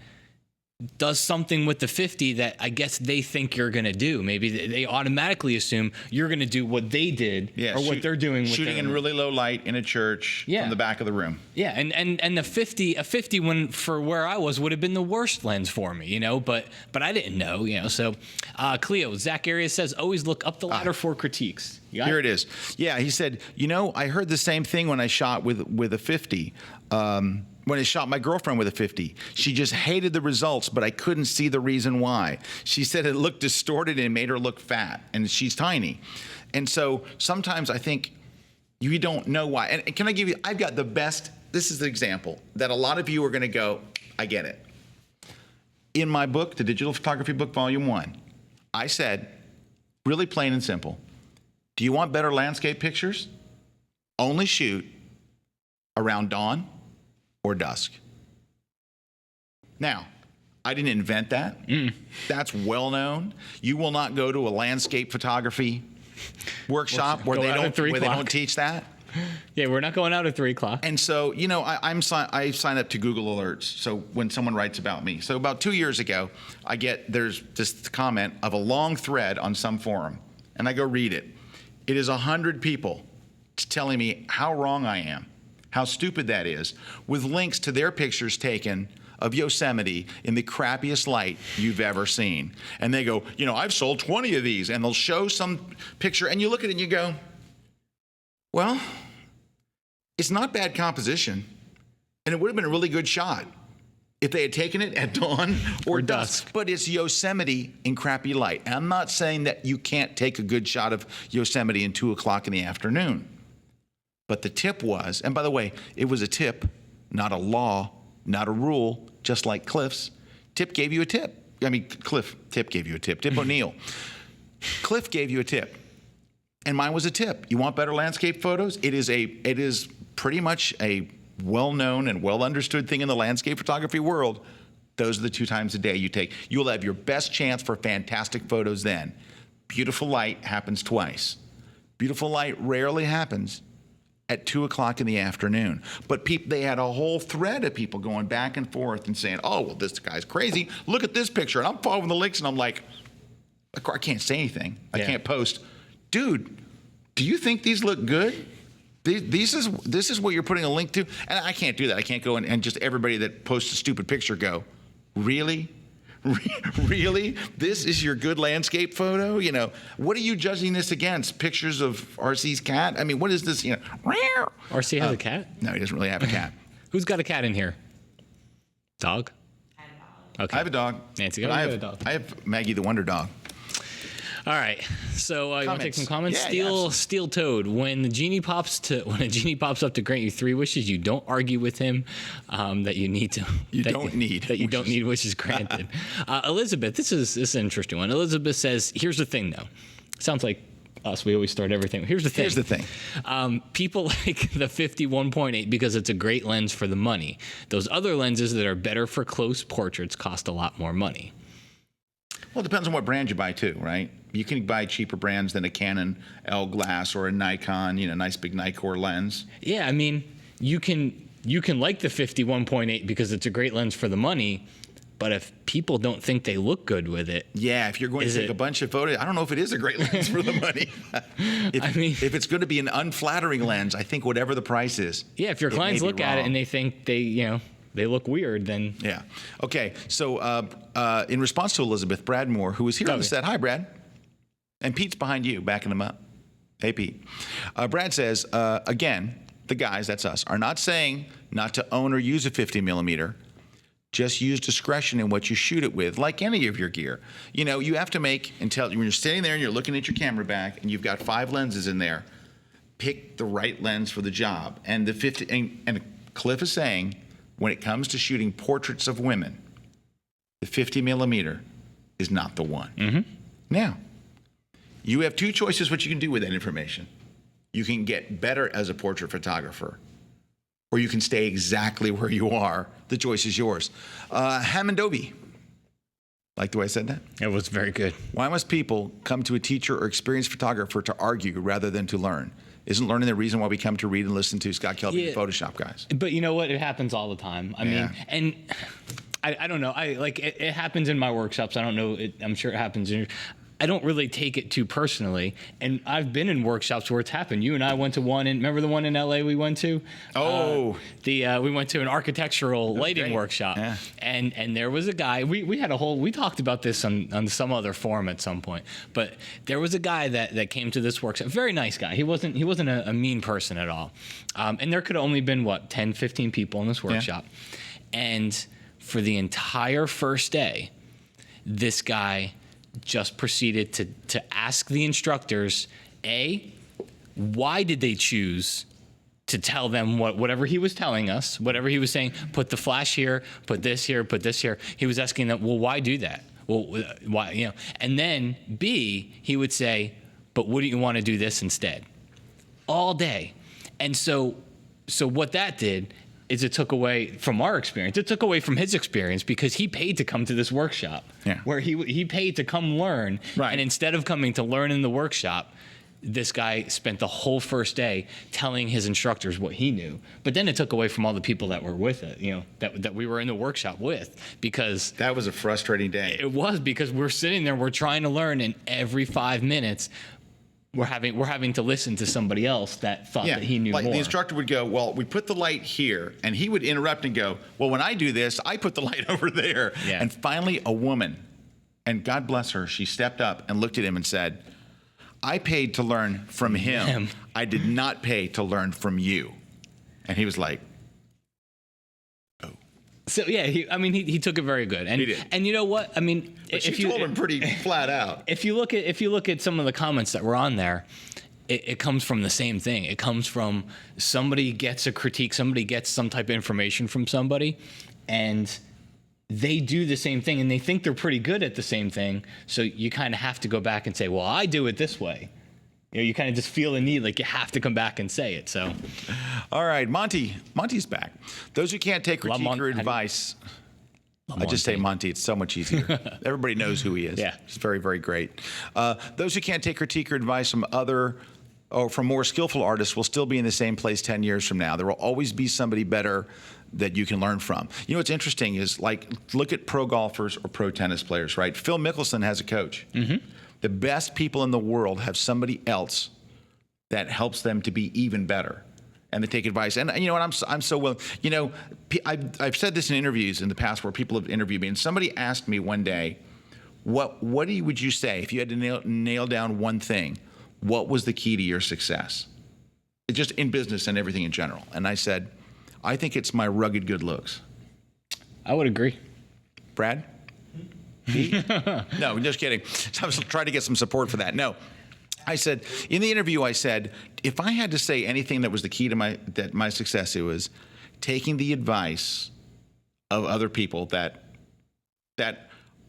does something with the 50 that I guess they think you're going to do. Maybe they automatically assume you're going to do what they did or what they're doing with shooting in really low light in a church from the back of the room. Yeah, and the 50 when for where I was would have been the worst lens for me, but I didn't know, So Cleo, Zach Arias says always look up the ladder for critiques. Here it is. Yeah, he said, I heard the same thing when I shot with a 50. When I shot my girlfriend with a 50. She just hated the results, but I couldn't see the reason why. She said it looked distorted and made her look fat, and she's tiny. And so sometimes I think you don't know why. And can I give you, I've got the best, this is the example that a lot of you are gonna go, I get it. In my book, the Digital Photography Book, Volume 1, I said, really plain and simple, do you want better landscape pictures? Only shoot around dawn or dusk. Now, I didn't invent that. That's well known. You will not go to a landscape photography workshop where they don't teach that. Yeah, we're not going out at 3 o'clock. And so, I sign up to Google Alerts. So when someone writes about me, so about 2 years ago, there's this comment of a long thread on some forum, and I go read it. It is 100 people telling me how wrong I am, how stupid that is, with links to their pictures taken of Yosemite in the crappiest light you've ever seen. And they go, I've sold 20 of these, and they'll show some picture, and you look at it and you go, well, it's not bad composition, and it would have been a really good shot if they had taken it at dawn or dusk. But it's Yosemite in crappy light. And I'm not saying that you can't take a good shot of Yosemite in 2 o'clock in the afternoon. But the tip was, and by the way, it was a tip, not a law, not a rule, just like Cliff's. Tip gave you a tip. Tip gave you a tip. Tip O'Neill. Cliff gave you a tip. And mine was a tip. You want better landscape photos? It is pretty much a well-known and well-understood thing in the landscape photography world. Those are the 2 times a day you take. You'll have your best chance for fantastic photos then. Beautiful light happens twice. Beautiful light rarely happens at 2 o'clock in the afternoon. But they had a whole thread of people going back and forth and saying, oh, well, this guy's crazy. Look at this picture. And I'm following the links, and I'm like, I can't say anything. I can't post. Dude, do you think these look good? This is what you're putting a link to, and I can't do that. I can't go and just everybody that posts a stupid picture go, really? Really? This is your good landscape photo? You know, what are you judging this against? Pictures of RC's cat? I mean, what is this? You know, RC has a cat? No, he doesn't really have a cat. Who's got a cat in here? Dog? Okay. I have a dog. Nancy, But go I get have, a dog. I have Maggie the Wonder Dog. All right. So you want to take some comments? Yeah, Steel Toad. When a genie pops up to grant you 3 wishes, you don't argue with him. That you don't need wishes granted. Elizabeth, this is an interesting one. Elizabeth says, "Here's the thing, though. Sounds like us. We always start everything. Here's the thing. People like the 51.8 because it's a great lens for the money. Those other lenses that are better for close portraits cost a lot more money." Well, it depends on what brand you buy too, right? You can buy cheaper brands than a Canon L glass or a Nikon, nice big Nikkor lens. Yeah, I mean, you can like the 51.8 because it's a great lens for the money, but if people don't think they look good with it, yeah, if you're going to take a bunch of photos, I don't know if it is a great lens for the money. If it's going to be an unflattering lens, I think whatever the price is. Yeah, if your clients look at it and they think they look weird, then... Yeah. Okay, so in response to Elizabeth, Brad Moore, who was here on the set. Hi, Brad. And Pete's behind you, backing him up. Hey, Pete. Brad says, again, the guys, that's us, are not saying not to own or use a 50 millimeter. Just use discretion in what you shoot it with, like any of your gear. You have to when you're standing there and you're looking at your camera back and you've got 5 lenses in there, pick the right lens for the job. And the 50, and Cliff is saying, when it comes to shooting portraits of women, the 50 millimeter is not the one. Mm-hmm. Now, you have 2 choices what you can do with that information. You can get better as a portrait photographer, or you can stay exactly where you are. The choice is yours. Hammondovi. Like the way I said that? It was very good. Why must people come to a teacher or experienced photographer to argue rather than to learn? Isn't learning the reason why we come to read and listen to Scott Kelby and Photoshop guys? But you know what? It happens all the time. I mean, and I don't know. It happens in my workshops. I don't know. I'm sure it happens in I don't really take it too personally. And I've been in workshops where it's happened. You and I went to one, and remember the one in LA we went to? We went to an architectural lighting workshop. Yeah. And there was a guy, we had we talked about this on some other forum at some point, but there was a guy that came to this workshop, very nice guy. He wasn't a mean person at all. And there could have only been 10, 15 people in this workshop. Yeah. And for the entire first day, this guy just proceeded to ask the instructors, why did they choose to tell them whatever he was telling us, whatever he was saying, put the flash here, put this here, put this here. He was asking them, well, why do that? Well, why, And then B, he would say, but wouldn't you want to do this instead? All day. And so what that did is it took away from our experience. It took away from his experience because he paid to come to this workshop where he paid to come learn. Right. And instead of coming to learn in the workshop, this guy spent the whole first day telling his instructors what he knew. But then it took away from all the people that were with it, that we were in the workshop with, because that was a frustrating day. It was, because we're sitting there, we're trying to learn, and every 5 minutes we're having to listen to somebody else that thought that he knew more. The instructor would go, well, we put the light here, and he would interrupt and go, well, when I do this, I put the light over there. Yeah. And finally, a woman, and God bless her, she stepped up and looked at him and said, I paid to learn from him. I did not pay to learn from you. And he was like, oh. So yeah, he took it very good, and he did. And you know what? I mean, but she told him pretty flat out. If you look at some of the comments that were on there, it comes from the same thing. It comes from somebody gets a critique, somebody gets some type of information from somebody, and they do the same thing, and they think they're pretty good at the same thing. So you kind of have to go back and say, well, I do it this way. You kind of just feel the need, like you have to come back and say it. So, all right, Monty's back. Those who can't take critique or advice, I just say Monty. It's so much easier. Everybody knows who he is. Yeah, he's very, very great. Those who can't take critique or advice from more skillful artists will still be in the same place 10 years from now. There will always be somebody better that you can learn from. What's interesting is, look at pro golfers or pro tennis players, right? Phil Mickelson has a coach. Mm-hmm. The best people in the world have somebody else that helps them to be even better. and they take advice. And you know what? I'm so willing. You know, I've said this in interviews in the past where people have interviewed me, and somebody asked me one day, what would you say if you had to nail down one thing? What was the key to your success? Just in business and everything in general. And I said, I think it's my rugged good looks. I would agree. Brad? No, just kidding. I was trying to get some support for that. No. I said, in the interview, I said, if I had to say anything that was the key to my success, it was taking the advice of other people that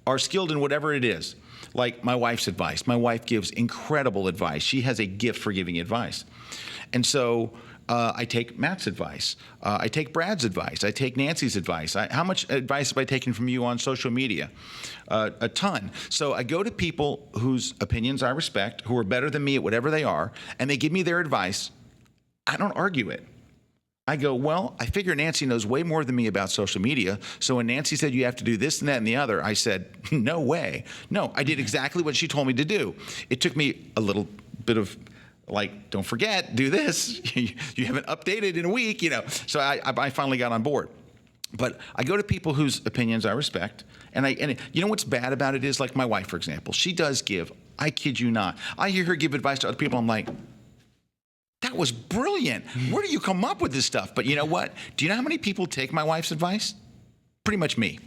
are skilled in whatever it is. Like my wife's advice. My wife gives incredible advice. She has a gift for giving advice. And so I take Matt's advice. I take Brad's advice. I take Nancy's advice. How much advice have I taken from you on social media? A ton. So I go to people whose opinions I respect, who are better than me at whatever they are, and they give me their advice. I don't argue it. I go, well, I figure Nancy knows way more than me about social media. So when Nancy said you have to do this and that and the other, I said, no way. No, I did exactly what she told me to do. It took me a little bit of like, don't forget, do this. You haven't updated in a week, you know. So I finally got on board. But I go to people whose opinions I respect. And you know what's bad about it is, like my wife, for example, she does give, I kid you not. I hear her give advice to other people. I'm like, that was brilliant. Where do you come up with this stuff? But you know what? Do you know how many people take my wife's advice? Pretty much me.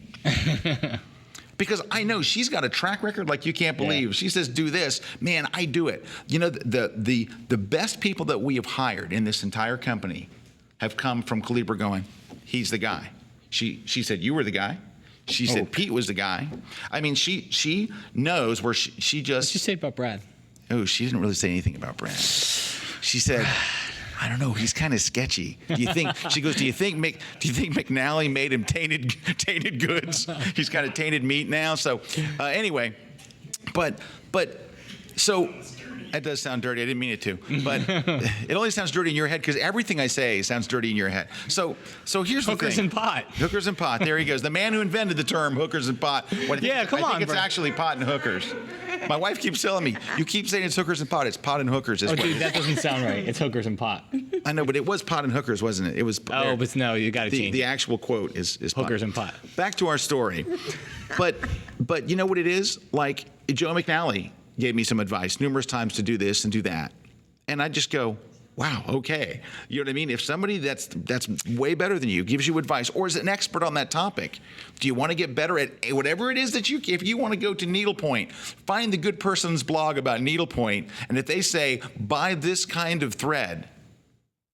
Because I know she's got a track record like you can't believe. Yeah. She says, do this. Man, I do it. You know, the best people that we have hired in this entire company have come from Calibra going, he's the guy. She said, you were the guy. She said, Pete was the guy. I mean, she knows where she just... What'd you say about Brad? Oh, she didn't really say anything about Brad. She said, I don't know, he's kind of sketchy. Do you think McNally made him tainted goods? He's kind of tainted meat now. So anyway, but so that does sound dirty. I didn't mean it to, but it only sounds dirty in your head because everything I say sounds dirty in your head. So here's the thing. Hookers and pot. Hookers and pot. There he goes. The man who invented the term hookers and pot. I think it's actually pot and hookers. My wife keeps telling me, you keep saying it's hookers and pot. It's pot and hookers. Oh, dude, that doesn't sound right. It's hookers and pot. I know, but it was pot and hookers, wasn't it? It was. Oh, but no, you got to change. The actual quote is hookers and pot. Back to our story. But you know what it is? Like Joe McNally gave me some advice numerous times to do this and do that. And I just go, wow, okay. You know what I mean? If somebody that's way better than you gives you advice or is an expert on that topic, do you want to get better at whatever it is that if you want to go to needlepoint, find the good person's blog about needlepoint, and if they say, buy this kind of thread,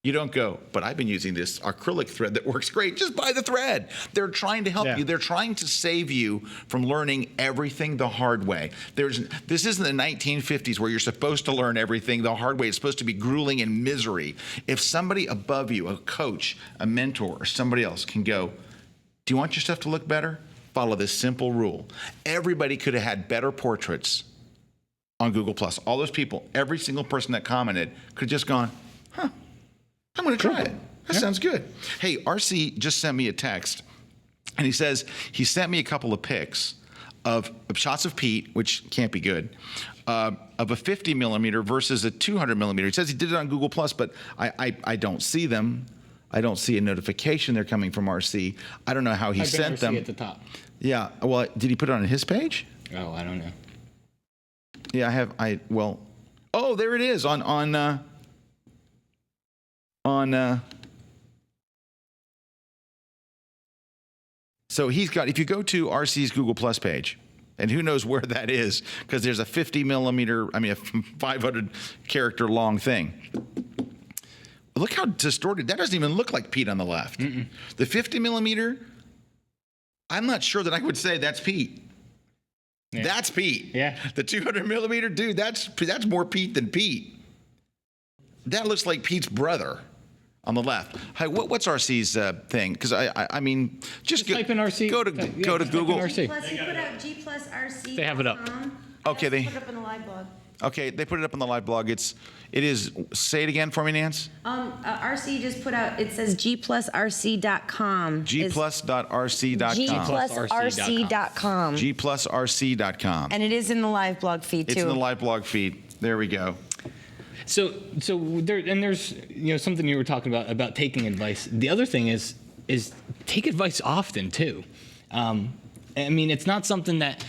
you don't go, but I've been using this acrylic thread that works great. Just buy the thread. They're trying to help you. They're trying to save you from learning everything the hard way. This isn't the 1950s where you're supposed to learn everything the hard way. It's supposed to be grueling and misery. If somebody above you, a coach, a mentor, or somebody else can go, do you want your stuff to look better? Follow this simple rule. Everybody could have had better portraits on Google+. All those people, every single person that commented could have just gone, huh. I'm going to try it. That sounds good. Hey, RC just sent me a text, and he says he sent me a couple of pics of shots of Pete, which can't be good, of a 50 millimeter versus a 200 millimeter. He says he did it on Google+, but I don't see them. I don't see a notification they're coming from RC. I don't know how he sent them. At the top. Yeah. Well, did he put it on his page? Oh, I don't know. Yeah, oh, there it is on so he's got, if you go to RC's Google Plus page, and who knows where that is, because there's a 50 millimeter, a 500 character long thing. Look how distorted, that doesn't even look like Pete on the left. Mm-mm. The 50 millimeter, I'm not sure that I would say that's Pete. Yeah. That's Pete. Yeah. The 200 millimeter, dude, that's more Pete than Pete. That looks like Pete's brother on the left. Hi, what's RC's thing? Because I mean, just type in RC. Go to Google. RC. Plus, he put out G+RC. They have it up. Okay, they put it up in the live blog. Okay, they put it up on the live blog. It is. Say it again for me, Nance. RC just put out. It says G+RC.com. G+.rc.com. G+RC.com. G+RC.com. And it is in the live blog feed too. It's in the live blog feed. There we go. So there's something you were talking about taking advice. The other thing is take advice often too. I mean, it's not something that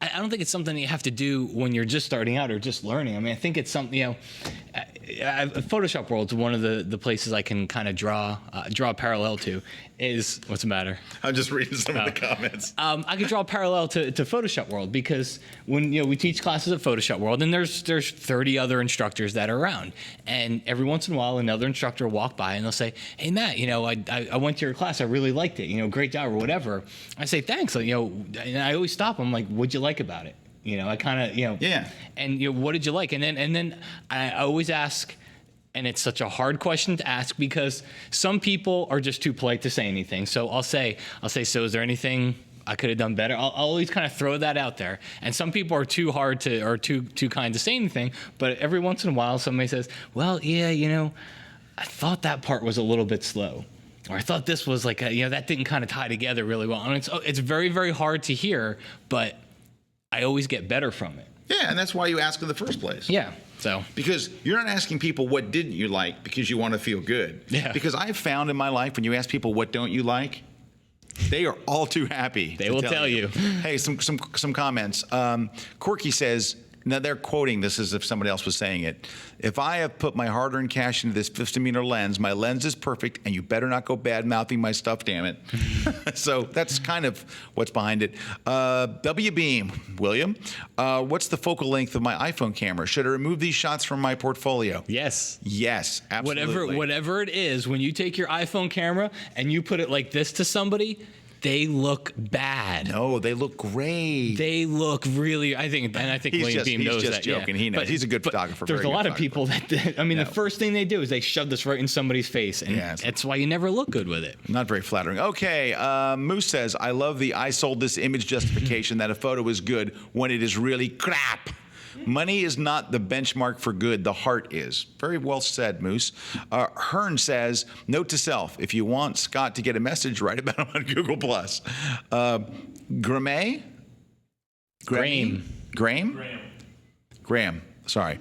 I don't think it's something that you have to do when you're just starting out or just learning. I mean, I think it's something, Photoshop World's one of the places I can kind of draw a parallel to. Is what's the matter? I'm just reading some of the comments. I could draw a parallel to Photoshop World because when we teach classes at Photoshop World, and there's 30 other instructors that are around, and every once in a while another instructor will walk by and they'll say, "Hey Matt, I went to your class, I really liked it, great job," or whatever. I say thanks, and I always stop. I'm like, "What'd you like about it?" I kind of Yeah. And what did you like? And then I always ask. And it's such a hard question to ask because some people are just too polite to say anything. So I'll say, so is there anything I could have done better? I'll always kind of throw that out there. And some people are too hard to, or too kind to say anything. But every once in a while, somebody says, well, yeah, I thought that part was a little bit slow. Or I thought this was like, that didn't kind of tie together really well. And it's very, very hard to hear, but I always get better from it. Yeah, and that's why you ask in the first place. Yeah. So because you're not asking people what didn't you like because you want to feel good. Yeah. Because I've found in my life when you ask people what don't you like, they are all too happy. They will tell you. Hey, some comments. Corky says, now they're quoting this as if somebody else was saying it. If I have put my hard-earned cash into this 50-meter lens, my lens is perfect, and you better not go bad-mouthing my stuff, damn it. So that's kind of what's behind it. W-Beam, William, what's the focal length of my iPhone camera? Should I remove these shots from my portfolio? Yes. Yes, absolutely. Whatever it is, when you take your iPhone camera and you put it like this to somebody, they look bad. No, they look great. They look really. I think William Beam knows that. He's just joking. Yeah. He knows. He's a good photographer. There's a lot of people that. The first thing they do is they shove this right in somebody's face, and that's why you never look good with it. Not very flattering. Okay, Moose says, "I love the I sold this image justification that a photo is good when it is really crap." Money is not the benchmark for good. The heart is. Very well said, Moose. Hearn says, note to self, if you want Scott to get a message, write about him on Google+. Graham. Sorry.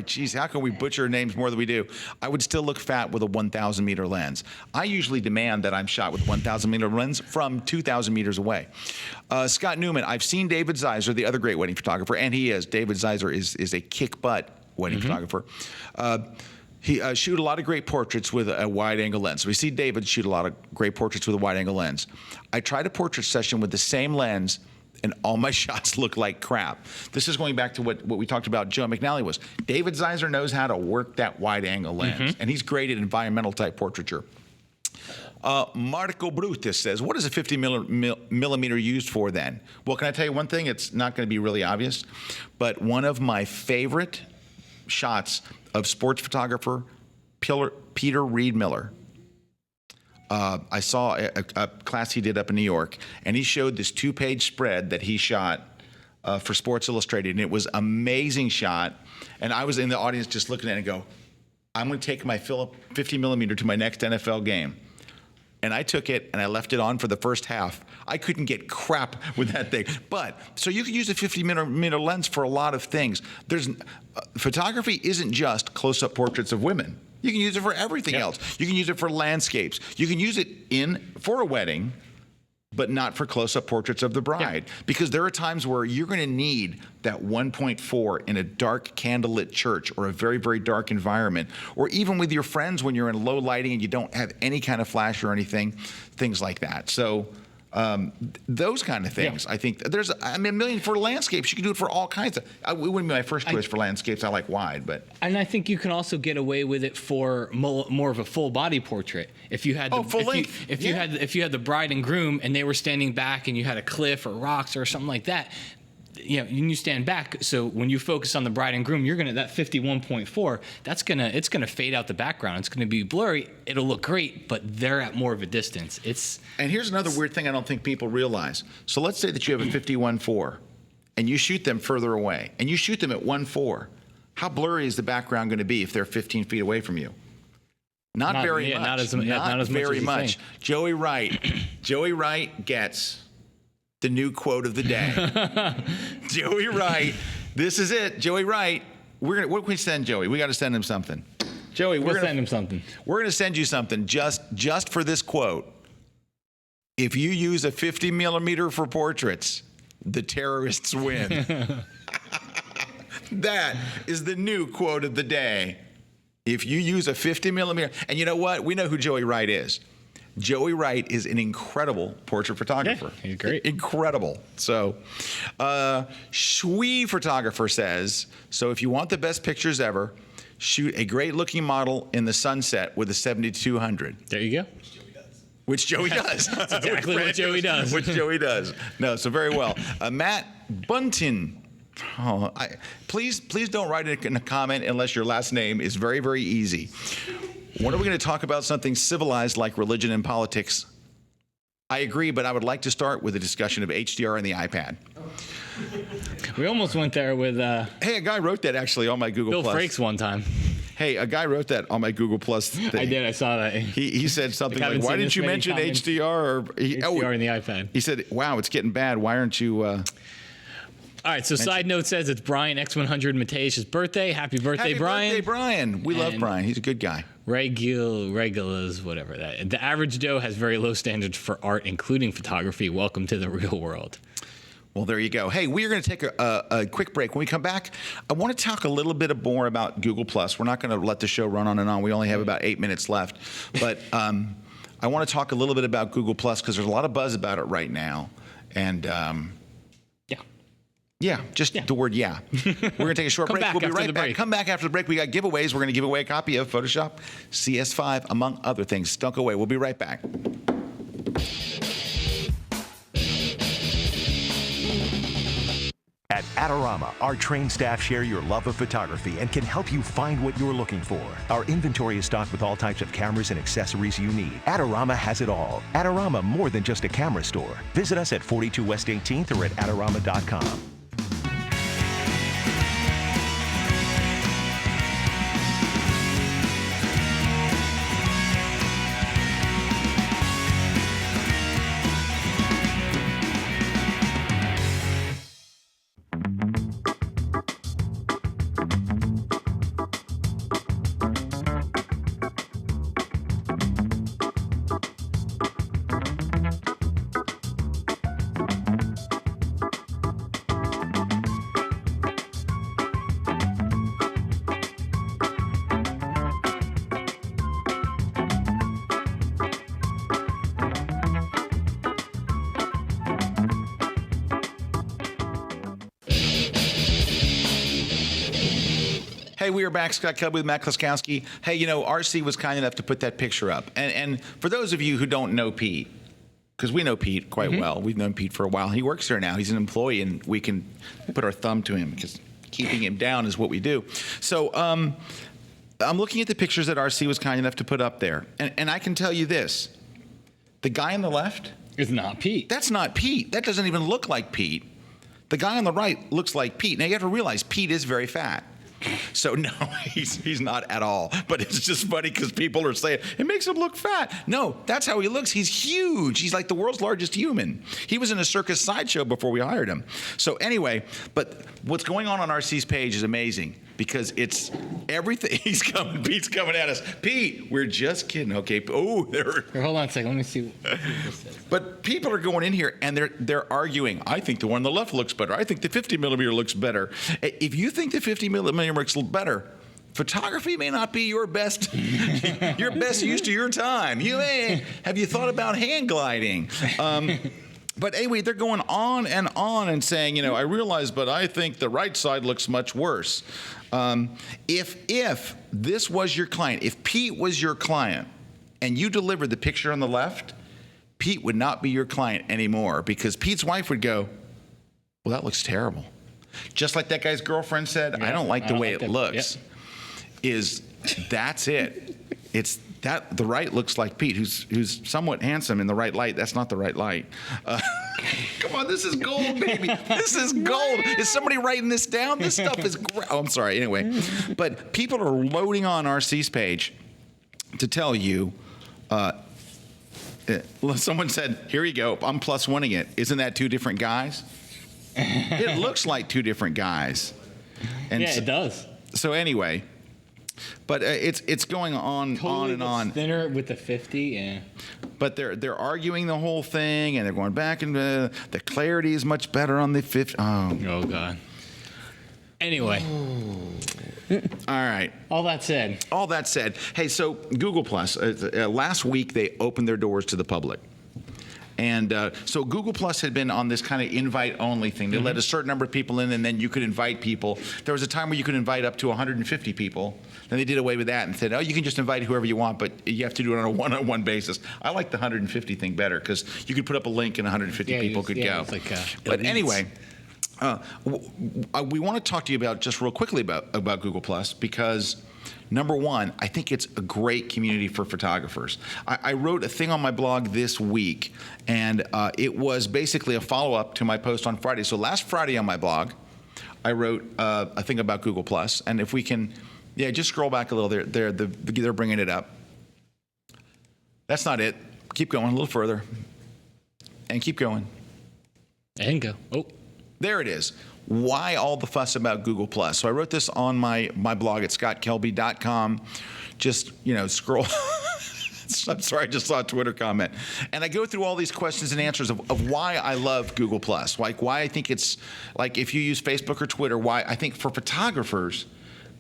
Geez, how can we butcher names more than we do? I would still look fat with a 1,000 meter lens. I usually demand that I'm shot with a 1,000 meter lens from 2,000 meters away. Scott Newman, I've seen David Zeiser, the other great wedding photographer, and he is. David Zeiser is a kick-butt wedding photographer. He shoot a lot of great portraits with a wide-angle lens. So we see David shoot a lot of great portraits with a wide-angle lens. I tried a portrait session with the same lens, and all my shots look like crap. This is going back to what we talked about Joe McNally was. David Zeiser knows how to work that wide-angle lens, and he's great at environmental-type portraiture. Marco Brutus says, what is a 50 millimeter used for then? Well, can I tell you one thing? It's not going to be really obvious, but one of my favorite shots of sports photographer Peter Reed Miller. I saw a class he did up in New York, and he showed this 2-page spread that he shot for Sports Illustrated, and it was an amazing shot. And I was in the audience just looking at it and go, I'm going to take my 50 millimeter to my next NFL game. And I took it and I left it on for the first half. I couldn't get crap with that thing. But so you can use a 50 millimeter lens for a lot of things. Photography isn't just close-up portraits of women. You can use it for everything else. You can use it for landscapes. You can use it for a wedding, but not for close-up portraits of the bride. Because there are times where you're going to need that 1.4 in a dark candlelit church or a very, very dark environment, or even with your friends when you're in low lighting and you don't have any kind of flash or anything, things like that. So those kind of things, I think there's, a million for landscapes. You can do it for all kinds of, it wouldn't be my first choice for landscapes. I like wide, but. And I think you can also get away with it for more of a full body portrait. If you had if you had the bride and groom and they were standing back and you had a cliff or rocks or something like that, you stand back. So when you focus on the bride and groom, you're gonna that 51.4. It's gonna fade out the background. It's gonna be blurry. It'll look great, but they're at more of a distance. And here's another weird thing I don't think people realize. So let's say that you have a 51.4, and you shoot them further away, and you shoot them at 1.4. How blurry is the background going to be if they're 15 feet away from you? Not very much. Not as very much. Joey Wright gets the new quote of the day. Joey Wright, this is it. Joey Wright, What can we send Joey? We got to send him something. Joey, We'll send him something. We're going to send you something just for this quote. If you use a 50 millimeter for portraits, the terrorists win. That is the new quote of the day. If you use a 50 millimeter, and you know what? We know who Joey Wright is. Joey Wright is an incredible portrait photographer. Yeah, he's great. Incredible. So, Shui Photographer says, so if you want the best pictures ever, shoot a great looking model in the sunset with a 7200. There you go. Which Joey does. That's exactly what Joey does. Which Joey does. No, so very well. Matt Buntin. Oh, please don't write it in a comment unless your last name is very, very easy. When are we going to talk about something civilized like religion and politics? I agree, but I would like to start with a discussion of HDR and the iPad. We almost went there with Hey, a guy wrote that actually on my Google Bill Plus. Frakes one time. Hey, a guy wrote that on my Google Plus thing. I did. I saw that. He said something I like, haven't why seen didn't this you many mention comments. HDR? HDR in the iPad. He said, wow, it's getting bad. Why aren't you... All right, so side note says it's Brian X100 Matej's birthday. Happy birthday, Happy Brian. birthday, Brian. We love And- Brian. He's a good guy. Regulars, whatever that. The average Joe has very low standards for art, including photography. Welcome to the real world. Well, there you go. Hey, we are going to take a quick break. When we come back, I want to talk a little bit more about Google+. We're not going to let the show run on and on. We only have about 8 minutes left. But I want to talk a little bit about Google+, because there's a lot of buzz about it right now. And yeah, just the word yeah. We're going to take a short Come break. back We'll be after right the back. break. Come back after the break. We got giveaways. We're going to give away a copy of Photoshop CS5, among other things. Don't go away. We'll be right back. At Adorama, our trained staff share your love of photography and can help you find what you're looking for. Our inventory is stocked with all types of cameras and accessories you need. Adorama has it all. Adorama, more than just a camera store. Visit us at 42 West 18th or at Adorama.com. Hey, we are back. Scott Cub with Matt Kloskowski. Hey, you know, RC was kind enough to put that picture up. And for those of you who don't know Pete, because we know Pete quite well. We've known Pete for a while. He works here now. He's an employee, and we can put our thumb to him because keeping him down is what we do. So I'm looking at the pictures that RC was kind enough to put up there. And I can tell you this. The guy on the left, It's not Pete. that's not Pete. That doesn't even look like Pete. The guy on the right looks like Pete. Now, you have to realize Pete is very fat. So, no, he's not at all. But it's just funny because people are saying, it makes him look fat. No, that's how he looks. He's huge. He's like the world's largest human. He was in a circus sideshow before we hired him. So anyway, but what's going on RC's page is amazing because it's everything. Pete's coming at us. Pete, we're just kidding. Okay. Oh, there. Here, hold on a second. Let me see what this says. But people are going in here and they're arguing. I think the one on the left looks better. I think the 50 millimeter looks better. If you think the 50 millimeter looks better, photography may not be your best use to your time. Have you thought about hand gliding? But anyway, they're going on and saying, you know, I realize, but I think the right side looks much worse. If this was your client, if Pete was your client, and you delivered the picture on the left, Pete would not be your client anymore because Pete's wife would go, well, that looks terrible. Just like that guy's girlfriend said, I don't like the way it looks. That's it. It's that the right looks like Pete, who's somewhat handsome in the right light. That's not the right light. Come on, this is gold, baby. This is gold. Is somebody writing this down? This stuff is great. Oh, I'm sorry. Anyway, but people are loading on RC's page to tell you. Someone said, here you go, I'm plus oneing it. Isn't that two different guys? It looks like two different guys. And yeah, it does. So anyway, but it's going on and on. Thinner with the 50, yeah. But they're arguing the whole thing, and they're going back, and the clarity is much better on the 50. Oh God. Anyway. All right. All that said. Hey, so Google Plus, last week they opened their doors to the public. And so Google Plus had been on this kind of invite-only thing. They let a certain number of people in, and then you could invite people. There was a time where you could invite up to 150 people. Then they did away with that and said, oh, you can just invite whoever you want, but you have to do it on a one-on-one basis. I like the 150 thing better because you could put up a link and 150 people could go. It's like, but elites. anyway, we want to talk to you about just real quickly about Google Plus because number one, I think it's a great community for photographers. I wrote a thing on my blog this week, and it was basically a follow-up to my post on Friday. So last Friday on my blog, I wrote a thing about Google Plus, and if we can, just scroll back a little. They're bringing it up. That's not it. Keep going a little further, and keep going. And go. Oh. There it is. Why all the fuss about Google Plus? So I wrote this on my blog at scottkelby.com. Just, scroll. I'm sorry, I just saw a Twitter comment. And I go through all these questions and answers of why I love Google Plus. Like why I think it's, like if you use Facebook or Twitter, why I think for photographers,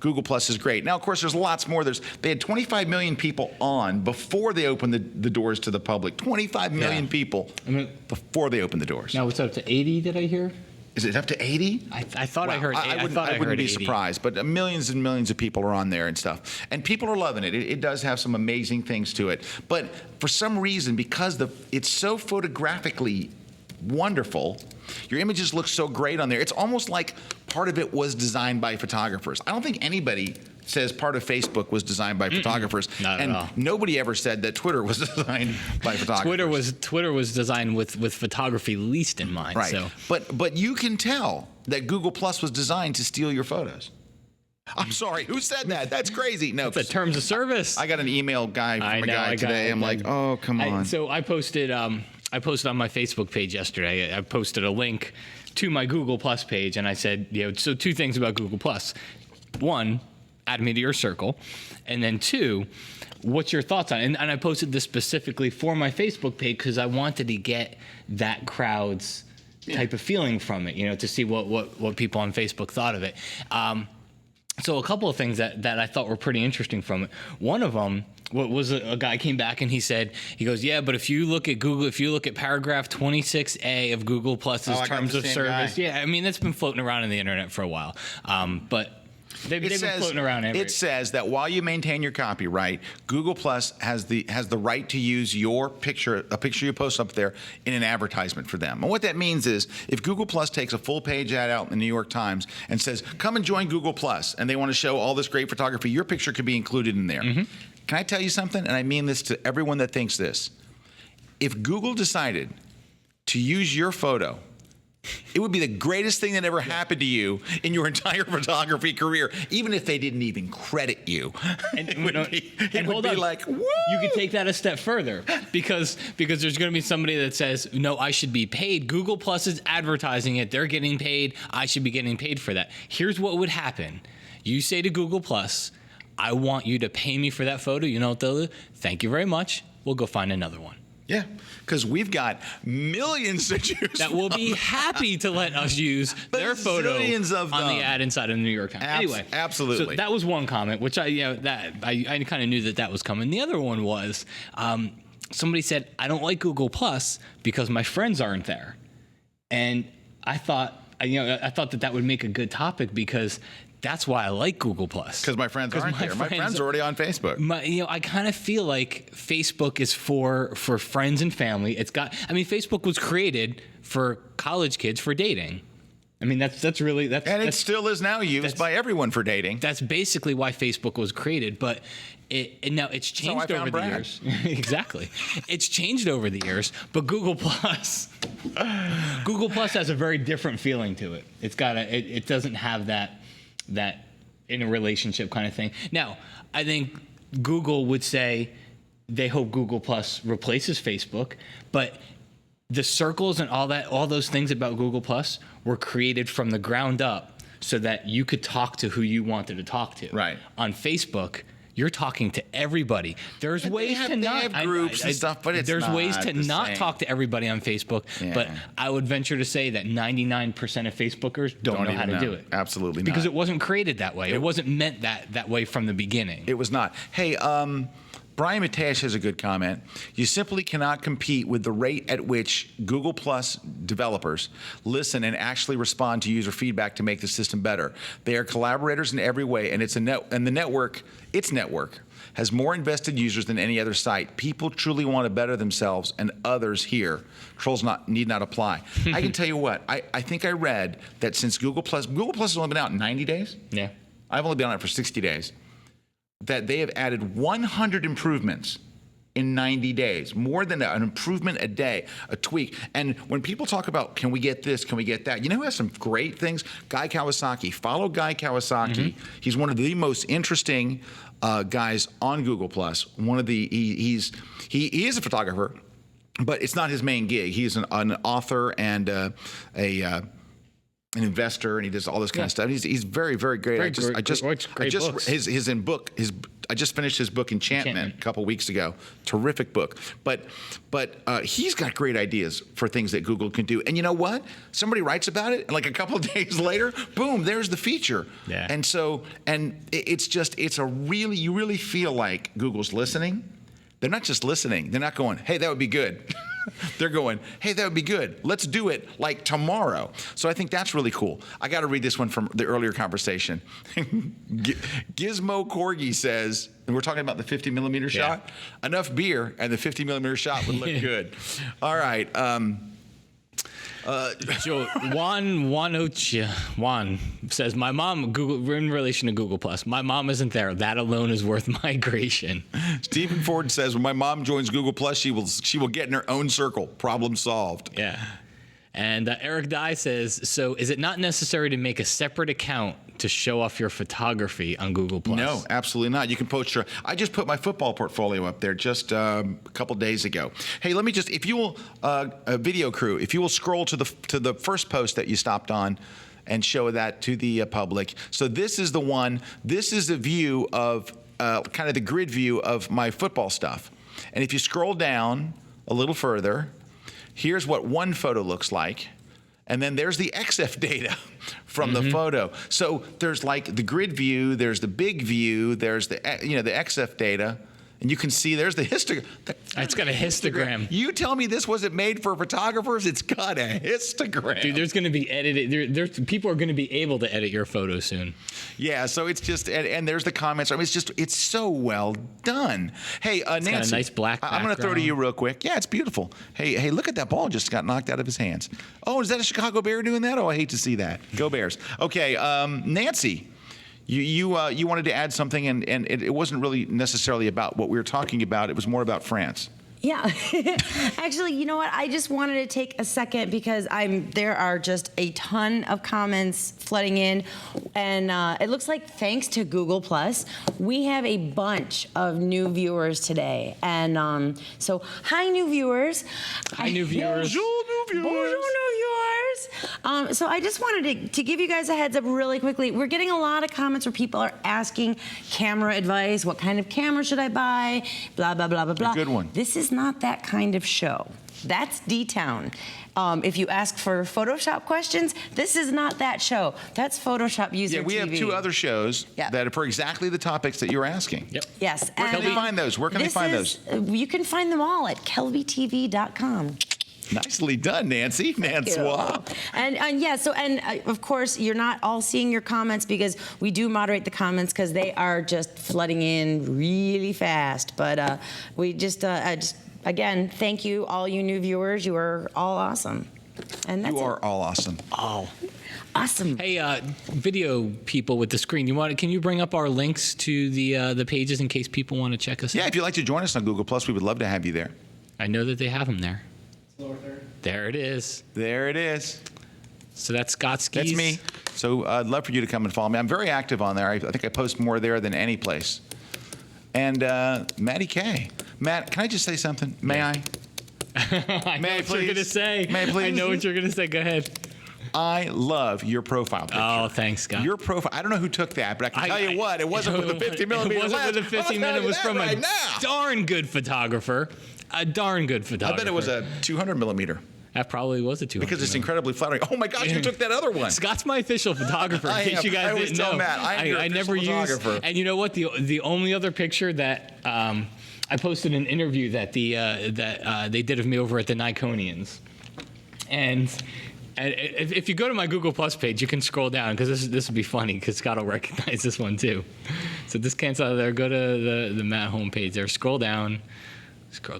Google Plus is great. Now, of course, there's lots more. They had 25 million people on before they opened the doors to the public. 25 million people before they opened the doors. Now it's up to 80, did I hear? Is it up to 80? I thought I heard. I wouldn't be 80. surprised, but millions and millions of people are on there and stuff, and people are loving it. It does have some amazing things to it, but for some reason, because it's so photographically wonderful, your images look so great on there. It's almost like part of it was designed by photographers. I don't think anybody says part of Facebook was designed by photographers, Not at all. Nobody ever said that Twitter was designed by photographers. Twitter was designed with photography least in mind. Right. So. But you can tell that Google Plus was designed to steal your photos. I'm sorry, who said that? That's crazy. No, it's the terms of service. I got an email guy from a guy today. I'm like, oh, come on. So I posted on my Facebook page yesterday. I posted a link to my Google Plus page, and I said, so two things about Google Plus. One, add me to your circle, and then two, what's your thoughts on it? And I posted this specifically for my Facebook page because I wanted to get that crowd's type of feeling from it, to see what people on Facebook thought of it. So a couple of things that I thought were pretty interesting from it. One of them was a guy came back and he goes, yeah, but if you look at paragraph 26A of Google Plus's terms of service, that's been floating around in the internet for a while, but. They've been floating around everywhere. It says that while you maintain your copyright, Google Plus has the right to use your picture, a picture you post up there, in an advertisement for them. And what that means is, if Google Plus takes a full page ad out in the New York Times and says, "Come and join Google Plus," and they want to show all this great photography, your picture could be included in there. Mm-hmm. Can I tell you something? And I mean this to everyone that thinks this. If Google decided to use your photo, it would be the greatest thing that ever happened to you in your entire photography career, even if they didn't even credit you. And it would be like, woo! You could take that a step further because there's going to be somebody that says, no, I should be paid. Google Plus is advertising it. They're getting paid. I should be getting paid for that. Here's what would happen. You say to Google Plus, I want you to pay me for that photo. You know what they'll do? Thank you very much. We'll go find another one. Yeah, because we've got millions of Jews that will be happy to let us use their photo on the ad inside of the New York Times. Anyway, absolutely. So that was one comment, which I kind of knew that was coming. The other one was somebody said, I don't like Google Plus because my friends aren't there, and I thought that would make a good topic because. That's why I like Google Plus. Because my friends aren't there. My friends are already on Facebook. I kind of feel like Facebook is for friends and family. Facebook was created for college kids for dating. That's really. It still is now used by everyone for dating. That's basically why Facebook was created, but now it's changed over the years. Exactly, it's changed over the years. But Google Plus has a very different feeling to it. It doesn't have that in a relationship kind of thing. Now, I think Google would say they hope Google Plus replaces Facebook, but the circles and all those things about Google Plus were created from the ground up so that you could talk to who you wanted to talk to. Right. On Facebook, you're talking to everybody. There's ways to not have groups and stuff, but it's there's not ways to the not same. talk to everybody on Facebook. Yeah. But I would venture to say that 99% of Facebookers don't know even how to do it. Absolutely not. Because it wasn't created that way. It wasn't meant that way from the beginning. It was not. Hey, Brian Mateus has a good comment. You simply cannot compete with the rate at which Google Plus developers listen and actually respond to user feedback to make the system better. They are collaborators in every way, and its network has more invested users than any other site. People truly want to better themselves, and others here. Trolls need not apply. I can tell you what. I think I read that since Google Plus has only been out 90 days. Yeah. I've only been on it for 60 days. That they have added 100 improvements in 90 days, more than an improvement a day, a tweak. And when people talk about, can we get this, can we get that? You know who has some great things? Guy Kawasaki. Follow Guy Kawasaki. He's one of the most interesting guys on Google Plus. He is a photographer, but it's not his main gig. He's an author and an investor, and he does all this kind of stuff. He's very, very great. I just finished his book Enchantment a couple weeks ago. Terrific book. But he's got great ideas for things that Google can do. And you know what? Somebody writes about it, and like a couple of days later, boom, there's the feature. Yeah. And so, you really feel like Google's listening. They're not just listening. They're not going, hey, that would be good. They're going, hey, that would be good. Let's do it like tomorrow. So I think that's really cool. I got to read this one from the earlier conversation. Gizmo Corgi says, and we're talking about the 50 millimeter shot. Enough beer and the 50 millimeter shot would look good. All right. Juan says, my mom, in relation to Google Plus, my mom isn't there. That alone is worth migration. Stephen Ford says, when my mom joins Google Plus, she will get in her own circle. Problem solved. Yeah. And Eric Dye says, so is it not necessary to make a separate account to show off your photography on Google Plus? No, absolutely not. You can post I just put my football portfolio up there just a couple days ago. Hey, let me just, if you will, a video crew, if you will scroll to the first post that you stopped on and show that to the public. So this is the one. This is a view of kind of the grid view of my football stuff. And if you scroll down a little further, here's what one photo looks like. And then there's the XF data from the photo. So there's like the grid view, there's the big view, there's the the XF data, and you can see there's the histogram. It's got a histogram. You tell me this wasn't made for photographers? It's got a histogram. Dude, there's going to be edited. People are going to be able to edit your photo soon. Yeah, so it's just, and there's the comments. I mean, it's so well done. Hey, Nancy. Got a nice black background. I'm going to throw to you real quick. Yeah, it's beautiful. Hey, look at that ball just got knocked out of his hands. Oh, is that a Chicago Bear doing that? Oh, I hate to see that. Go Bears. Okay, Nancy. You wanted to add something, and it wasn't really necessarily about what we were talking about. It was more about France. Yeah. Actually, you know what? I just wanted to take a second because there are just a ton of comments flooding in. And it looks like thanks to Google Plus, we have a bunch of new viewers today. And so, hi, new viewers. Hi, new viewers. Bonjour, new viewers. Bonjour, new viewers. So I just wanted to give you guys a heads up really quickly. We're getting a lot of comments where people are asking camera advice. What kind of camera should I buy? Blah, blah, blah, blah, blah. A good one. This is not that kind of show. That's D-Town. If you ask for Photoshop questions, this is not that show. That's Photoshop User TV. Yeah, we have two other shows that are for exactly the topics that you were asking. Yep. Yes. Where can they find those? Where can they find those? You can find them all at kelbytv.com. Nicely done, Nancy. Nancy. And yeah, so of course you're not all seeing your comments because we do moderate the comments because they are just flooding in really fast. But we just again, thank you all you new viewers. You are all awesome. And that's you are all awesome. Oh. Awesome. Hey, video people with the screen, can you bring up our links to the pages in case people want to check us out? Yeah, if you'd like to join us on Google Plus, we would love to have you there. I know that they have them there. Lower third. There it is. There it is. So that's Scott Skis. That's me. So I'd love for you to come and follow me. I'm very active on there. I think I post more there than any place. And Matty K. Matt, can I just say something? May I? I know what you're going to say. May I please? I know what you're going to say. Go ahead. I love your profile picture. Oh, thanks, Scott. Your profile. I don't know who took that, but I can tell you what. It wasn't with the 50 millimeter It wasn't lens. with the 50 millimeter. It was from right a now. darn good photographer. A darn good photographer. I bet it was a 200 millimeter. That probably was a 200. Because it's incredibly flattering. Oh my gosh, you took that other one. Scott's my official photographer. In case you I guys always didn't tell know, Matt, I am your never official use. photographer. And you know what? The only other picture that I posted an interview that they did of me over at the Nikonians, and if you go to my Google Plus page, you can scroll down because this would be funny because Scott will recognize this one too. So this can't out there. Go to the Matt homepage there. Scroll down.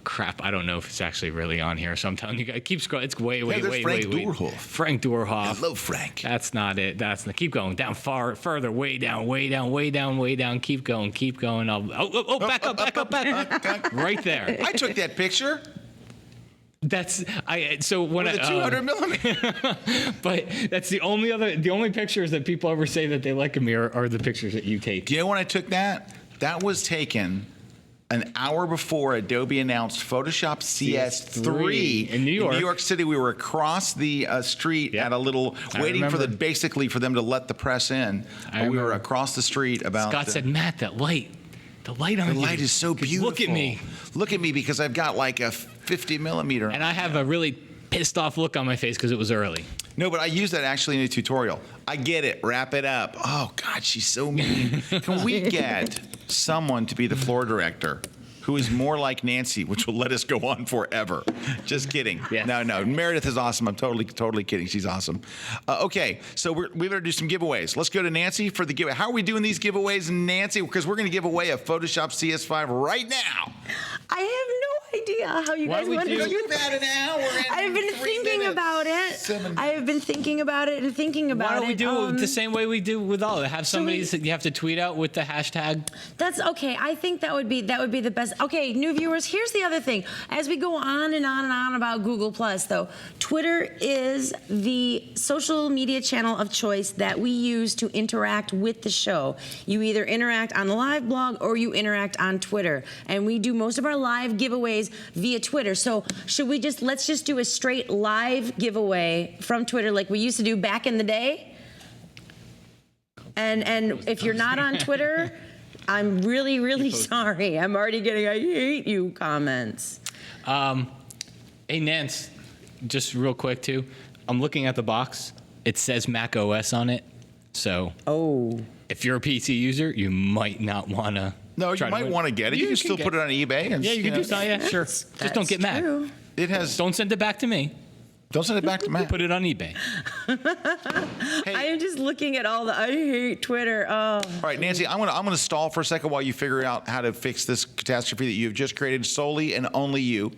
Crap, I don't know if it's actually really on here, so I'm telling you guys, keep scrolling. It's way. Frank Doorhoff. Frank Doorhoff. Hello, Frank. That's not it. Keep going down further, way down. Keep going. Back up. Right there. I took that picture. So when with a 200 millimeter. But that's the only pictures that people ever say that they like of me are the pictures that you take. Do you know when I took that? That was taken an hour before Adobe announced Photoshop CS3 in New York. In New York City, we were across the street at a little, waiting for them to let the press in. We were across the street about. Scott said, "Matt, that light." The light on the you. light is so beautiful. Look at me. Look at me because I've got like a 50 millimeter. And I have a really pissed off look on my face because it was early. No, but I use that actually in a tutorial. I get it. Wrap it up. Oh, God, she's so mean. Can we get someone to be the floor director who is more like Nancy, which will let us go on forever? Just kidding. Yeah. No. Meredith is awesome. I'm totally kidding. She's awesome. Okay, so we better do some giveaways. Let's go to Nancy for the giveaway. How are we doing these giveaways, Nancy? Because we're going to give away a Photoshop CS5 right now. I have no idea how you guys want to do You've had an hour and I've been 3 thinking minutes. about it. I have been thinking about it and thinking about it. Why don't we do it the same way we do with all? Have somebody you have to tweet out with the hashtag. That's okay. I think that would be the best. Okay, new viewers, here's the other thing. As we go on and on and on about Google Plus, though, Twitter is the social media channel of choice that we use to interact with the show. You either interact on the live blog or you interact on Twitter. And we do most of our live giveaways via Twitter. So let's just do a straight live giveaway from Twitter like we used to do back in the day? And if you're not on Twitter, I'm really, really sorry. I'm already getting "I hate you" comments. Hey, Nance, just real quick, too. I'm looking at the box. It says Mac OS on it. So if you're a PC user, you might not want to. No, you might want to get it. You can still put it on eBay. And, yeah, you can do so. Yeah, sure. Just don't get mad. True. It has. Don't send it back to me. Don't send it back to Matt. Put it on eBay. I am just looking at all the "I hate Twitter." Oh. All right, Nancy, I'm gonna stall for a second while you figure out how to fix this catastrophe that you've just created solely and only you.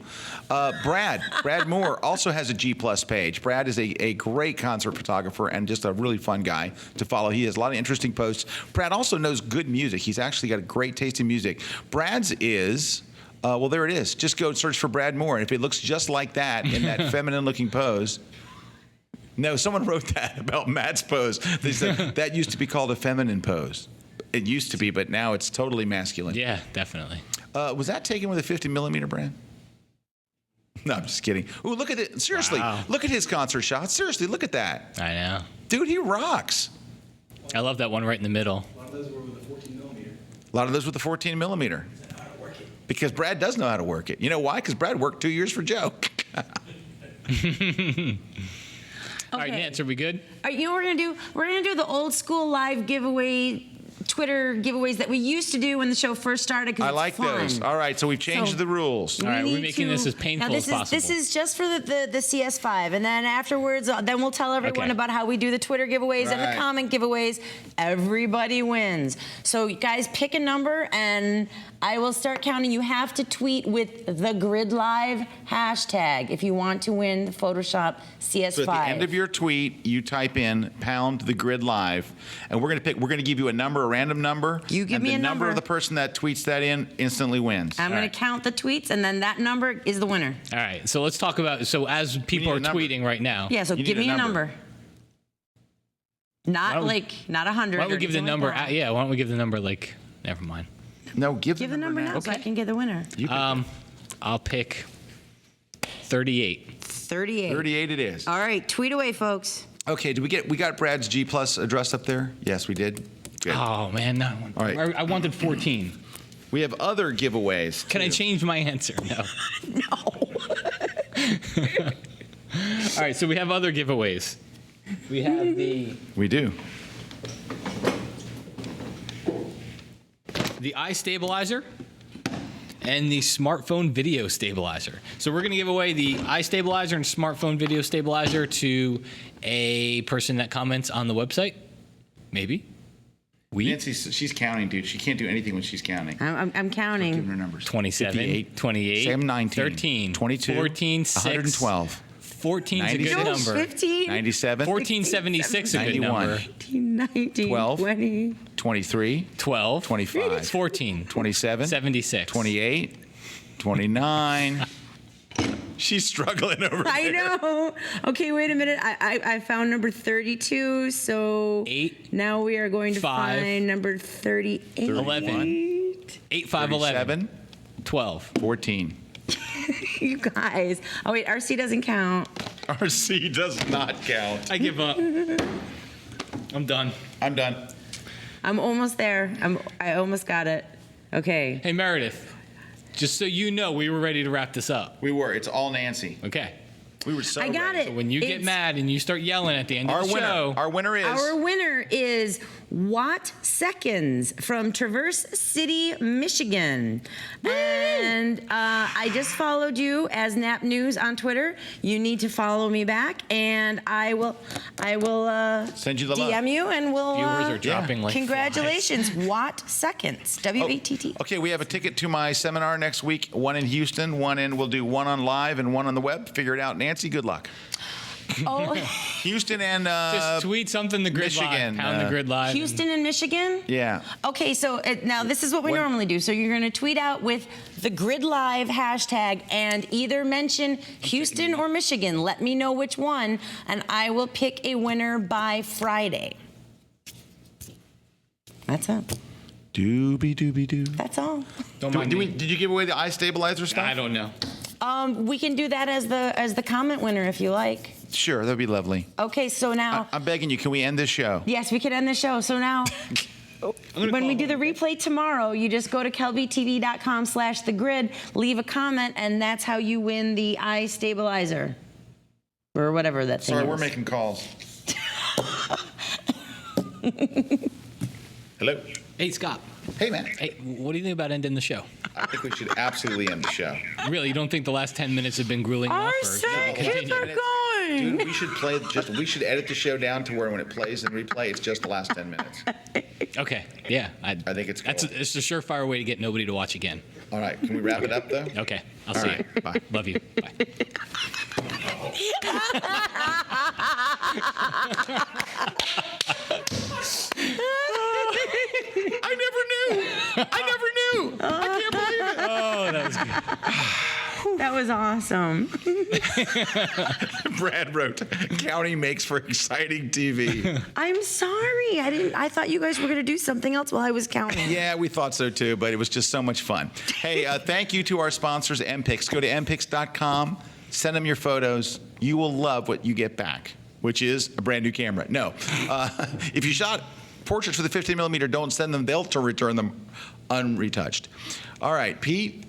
Brad Moore also has a G Plus page. Brad is a great concert photographer and just a really fun guy to follow. He has a lot of interesting posts. Brad also knows good music. He's actually got a great taste in music. Brad's is. Well, there it is. Just go search for Brad Moore. And if it looks just like that in that feminine-looking pose. No, someone wrote that about Matt's pose. They said that used to be called a feminine pose. It used to be, but now it's totally masculine. Yeah, definitely. Was that taken with a 50 millimeter, Brad? No, I'm just kidding. Ooh, look at it. Seriously, Look at his concert shots. Seriously, look at that. I know. Dude, he rocks. I love that one right in the middle. A lot of those were with the 14 millimeter. A lot of those with the 14 millimeter. Because Brad does know how to work it. You know why? Because Brad worked 2 years for Joe. All right, Nance, are we good? You know what we're gonna do? We're gonna do the old school live giveaway, Twitter giveaways that we used to do when the show first started. I like those. All right, so we've changed the rules. All right, we're making this as painful as possible. This is just for the CS5, and then afterwards, then we'll tell everyone about how we do the Twitter giveaways and the comment giveaways. Everybody wins. So you guys pick a number, and I will start counting. You have to tweet with the Grid Live hashtag if you want to win the Photoshop CS5. So at the end of your tweet, you type in # the Grid Live, and we're gonna give you a number, a random number. You give me a and the number number. of the person that tweets that in instantly wins. I'm going to count the tweets, and then that number is the winner. All right, so let's talk about, so as people are tweeting right now. Yeah, so give me a number. Not 100. Why don't we give the number, Like why don't we give the number never mind. No, give the number now so I can get the winner. I'll pick 38. 38. 38 it is. All right, tweet away, folks. Okay, we got Brad's G Plus address up there? Yes, we did. Good. Oh man, no. All right. I wanted 14. We have other giveaways. Can I change my answer? No. All right, so we have other giveaways. We have We do. the eye stabilizer and the smartphone video stabilizer. So we're going to give away the eye stabilizer and smartphone video stabilizer to a person that comments on the website. Maybe. Nancy, she's counting, dude. She can't do anything when she's counting. I'm Giving counting. her numbers. 27, 58, 28, Sam 19, 13, 22, 14, 6, 112, 14 is a good 96, number. 15, 97, 1476 is a good 91, number. 18, 19, 12, 20. 23, 12, 25, 14, 27, 76, 28, 29. She's struggling over there. I know. Okay, wait a minute. I found number 32. So 8, now we are going to 5, find number 38. 11, 8, 5, 11, 12. 14. You guys. Oh wait, RC doesn't count. RC does not count. I give up. I'm done. I'm done. I'm almost there. I almost got it. Okay. Hey, Meredith, just so you know, we were ready to wrap this up. We were. It's all Nancy. Okay. We were so I got ready. it. When you get It's- mad and you start yelling at the end of the show. Our winner is. Our winner is Watt Seconds from Traverse City, Michigan. And I just followed you as Nap News on Twitter. You need to follow me back, and I will Send you the love. DM you, and we'll. Viewers are dropping like Congratulations, Watt Seconds, WATT. Okay, we have a ticket to my seminar next week. One in Houston, we'll do one on live and one on the web. Figure it out, Nancy. Good luck. Oh, Houston and Just tweet something the grid Michigan, live. Pound the grid live. Houston and Michigan? Yeah. Okay, so now this is what we normally do. So you're going to tweet out with the Grid Live hashtag and either mention Houston or Michigan. Let me know which one, and I will pick a winner by Friday. That's it. Doobie doo. That's all. Don't mind me. Did you give away the eye stabilizer stuff? I don't know. We can do that as the comment winner if you like. Sure, that'd be lovely. Okay, so now. I'm begging you, can we end this show? Yes, we can end the show. So now, when we do the replay tomorrow, you just go to kelbytv.com/thegrid, leave a comment, and that's how you win the eye stabilizer. Or whatever that thing Sorry, is. we're making calls. Hello? Hey, Scott. Hey, man. Hey, what do you think about ending the show? I think we should absolutely end the show. Really, you don't think the last 10 minutes have been grueling enough? Or should we continue? Dude, we should edit the show down to where when it plays and replay, it's just the last 10 minutes. Okay, yeah. I think it's cool. It's a surefire way to get nobody to watch again. All right, can we wrap it up, though? Okay, I'll All see right, you. bye. Love you. Bye. I never knew. I can't believe it. Oh, that was good. That was awesome. Brad wrote, "County makes for exciting TV." I'm sorry. I thought you guys were going to do something else while I was counting. Yeah, we thought so too, but it was just so much fun. Hey, thank you to our sponsors, MPix. Go to mpix.com, send them your photos. You will love what you get back, which is a brand new camera. No, if you shot portraits with a 15mm, don't send them. They'll return them unretouched. All right, Pete.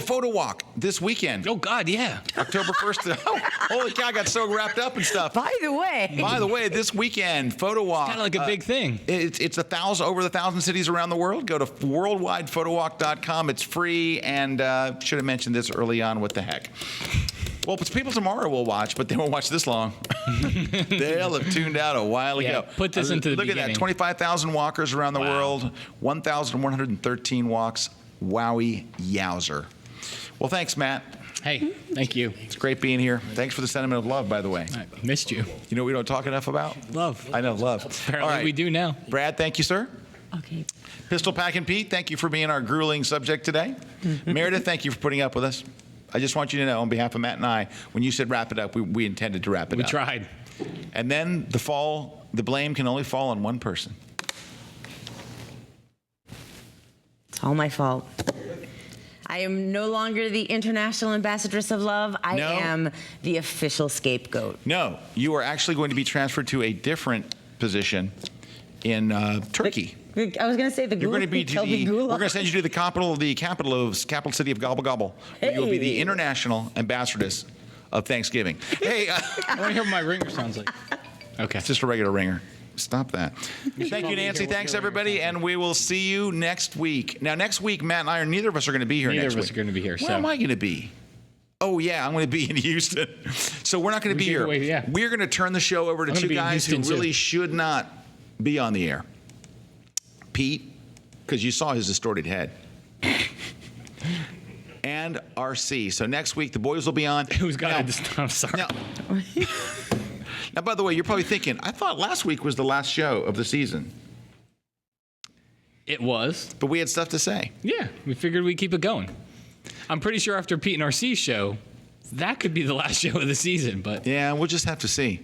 Photo walk this weekend. Oh, God, yeah. October 1st. Oh, holy cow, I got so wrapped up and stuff. By the way, this weekend, photo walk. Kind of like a big thing. It's over 1,000 cities around the world. Go to worldwidephotoWalk.com. It's free, and should have mentioned this early on. What the heck? Well, people tomorrow will watch, but they won't watch this long. They'll have tuned out a while Yeah, ago. put this into the Look at beginning. that, 25,000 walkers around the world, 1,113 walks. Wowie yowzer. Well, thanks, Matt. Hey, thank you. It's great being here. Thanks for the sentiment of love, by the way. I missed you. You know what we don't talk enough about? Love. I know, love. Apparently All right. we do now. Brad, thank you, sir. okay. Pistol Pack and Pete, thank you for being our grueling subject today. Meredith, thank you for putting up with us. I just want you to know, on behalf of Matt and I, when you said wrap it up, we intended to wrap it We up. tried. And then the blame can only fall on one person. It's all my fault. I am no longer the international ambassadress of love. I No. am the official scapegoat. No, you are actually going to be transferred to a different position in Turkey. I was going to say the You're going to be We're we're going to send you to the capital city of Gobble Gobble. Where you'll be the Hey. international ambassadress of Thanksgiving. Hey, I want to hear what my ringer sounds like. Okay. it's just a regular ringer. Stop that. Thank you, probably Nancy. hear what Thanks, your everybody, and we will see you next week. Now, next week, Matt and I neither of us are going to be here Neither next of week. us are going to be here. Where so am I going to be? Oh, yeah, I'm going to be in Houston. So we're not going to be gave here. away- yeah. We're going to turn the show over to I'm gonna two be in guys who Houston, too. really should not be on the air. Pete, because you saw his distorted head. And RC. So next week, the boys will be on. Who's got Now- it? I'm sorry. Now, now, by the way, you're probably thinking, I thought last week was the last show of the season, It was. but we had stuff to say. Yeah, we figured we'd keep it going. I'm pretty sure after Pete and RC's show, that could be the last show of the season, but Yeah, we'll just have to see.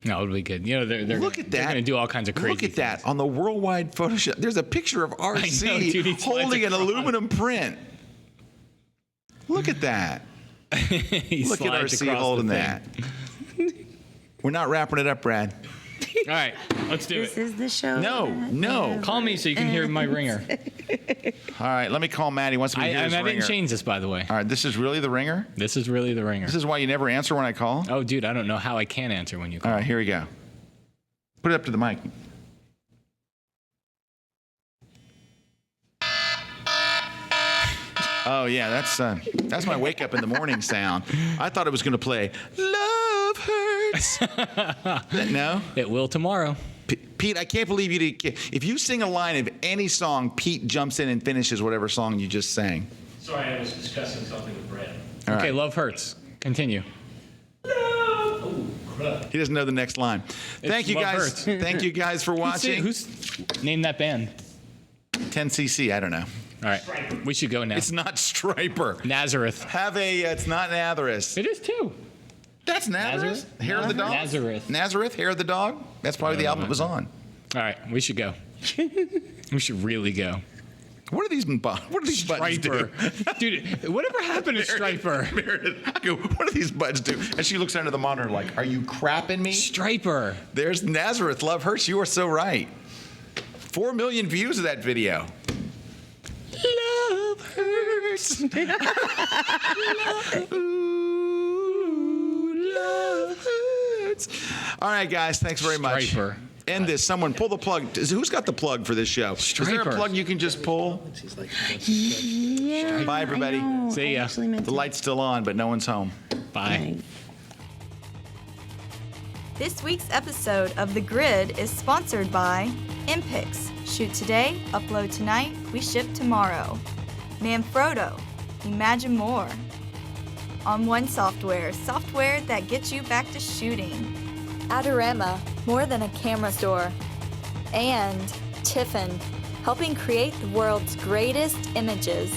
no, it'll be good. You know, they're Look gonna, at They're that. going to do all kinds of crazy Look at that on the worldwide Photoshop. There's a picture of RC I know, dude, he slides holding an across. aluminum print. Look at that. things. He Look at slides RC across the holding thing. that. We're not wrapping it up, Brad. All right, let's do This it. is the show. No. Call me so you can hear my ringer. All right, let me call Matt. He wants me to hear I his ringer. didn't change this, by the way. All right, this is really the ringer? This is really the ringer. This is why you never answer when I call? Oh, dude, I don't know how I can answer when you All call. right, here we go. Put it up to the mic. Oh yeah, that's my wake up in the morning sound. I thought it was going to play "Love Hurts." No, It will tomorrow. Pete, I can't believe you did. If you sing a line of any song, Pete jumps in and finishes whatever song you just sang. Sorry, I was discussing something with Brad. All Okay, right. love hurts. Continue. He doesn't know the next line. Thank you Love guys. Hurts. Thank you guys for watching. Who's named that band? 10cc. I don't know. All right, we should go now. It's not Striper. Nazareth. It's not Nazareth. It is too. That's Nazareth? Nazareth? Hair of the dog? Nazareth. Nazareth, Hair of the Dog? That's probably the album it was on. All right, we should go. We should really go. What are these buttons Striper. do? Dude, whatever happened to Striper? Meredith, I go, what do these buttons do? And she looks under the monitor like, are you crapping me? Striper. There's Nazareth, Love Hurts. You are so right. 4 million views of that video. Love hurts. Ooh, love hurts. All right, guys. Thanks very much. Striper. End this. Someone pull the plug. Who's got the plug for this show? Is there a Striper. plug you can just pull? Yeah, Bye, everybody. I know. See ya. I actually meant The to- light's still on, but no one's home. Bye. This week's episode of The Grid is sponsored by Impix. Shoot today, upload tonight, we ship tomorrow. Manfrotto. Imagine more. On One Software, software that gets you back to shooting. Adorama, more than a camera store. And Tiffin, helping create the world's greatest images.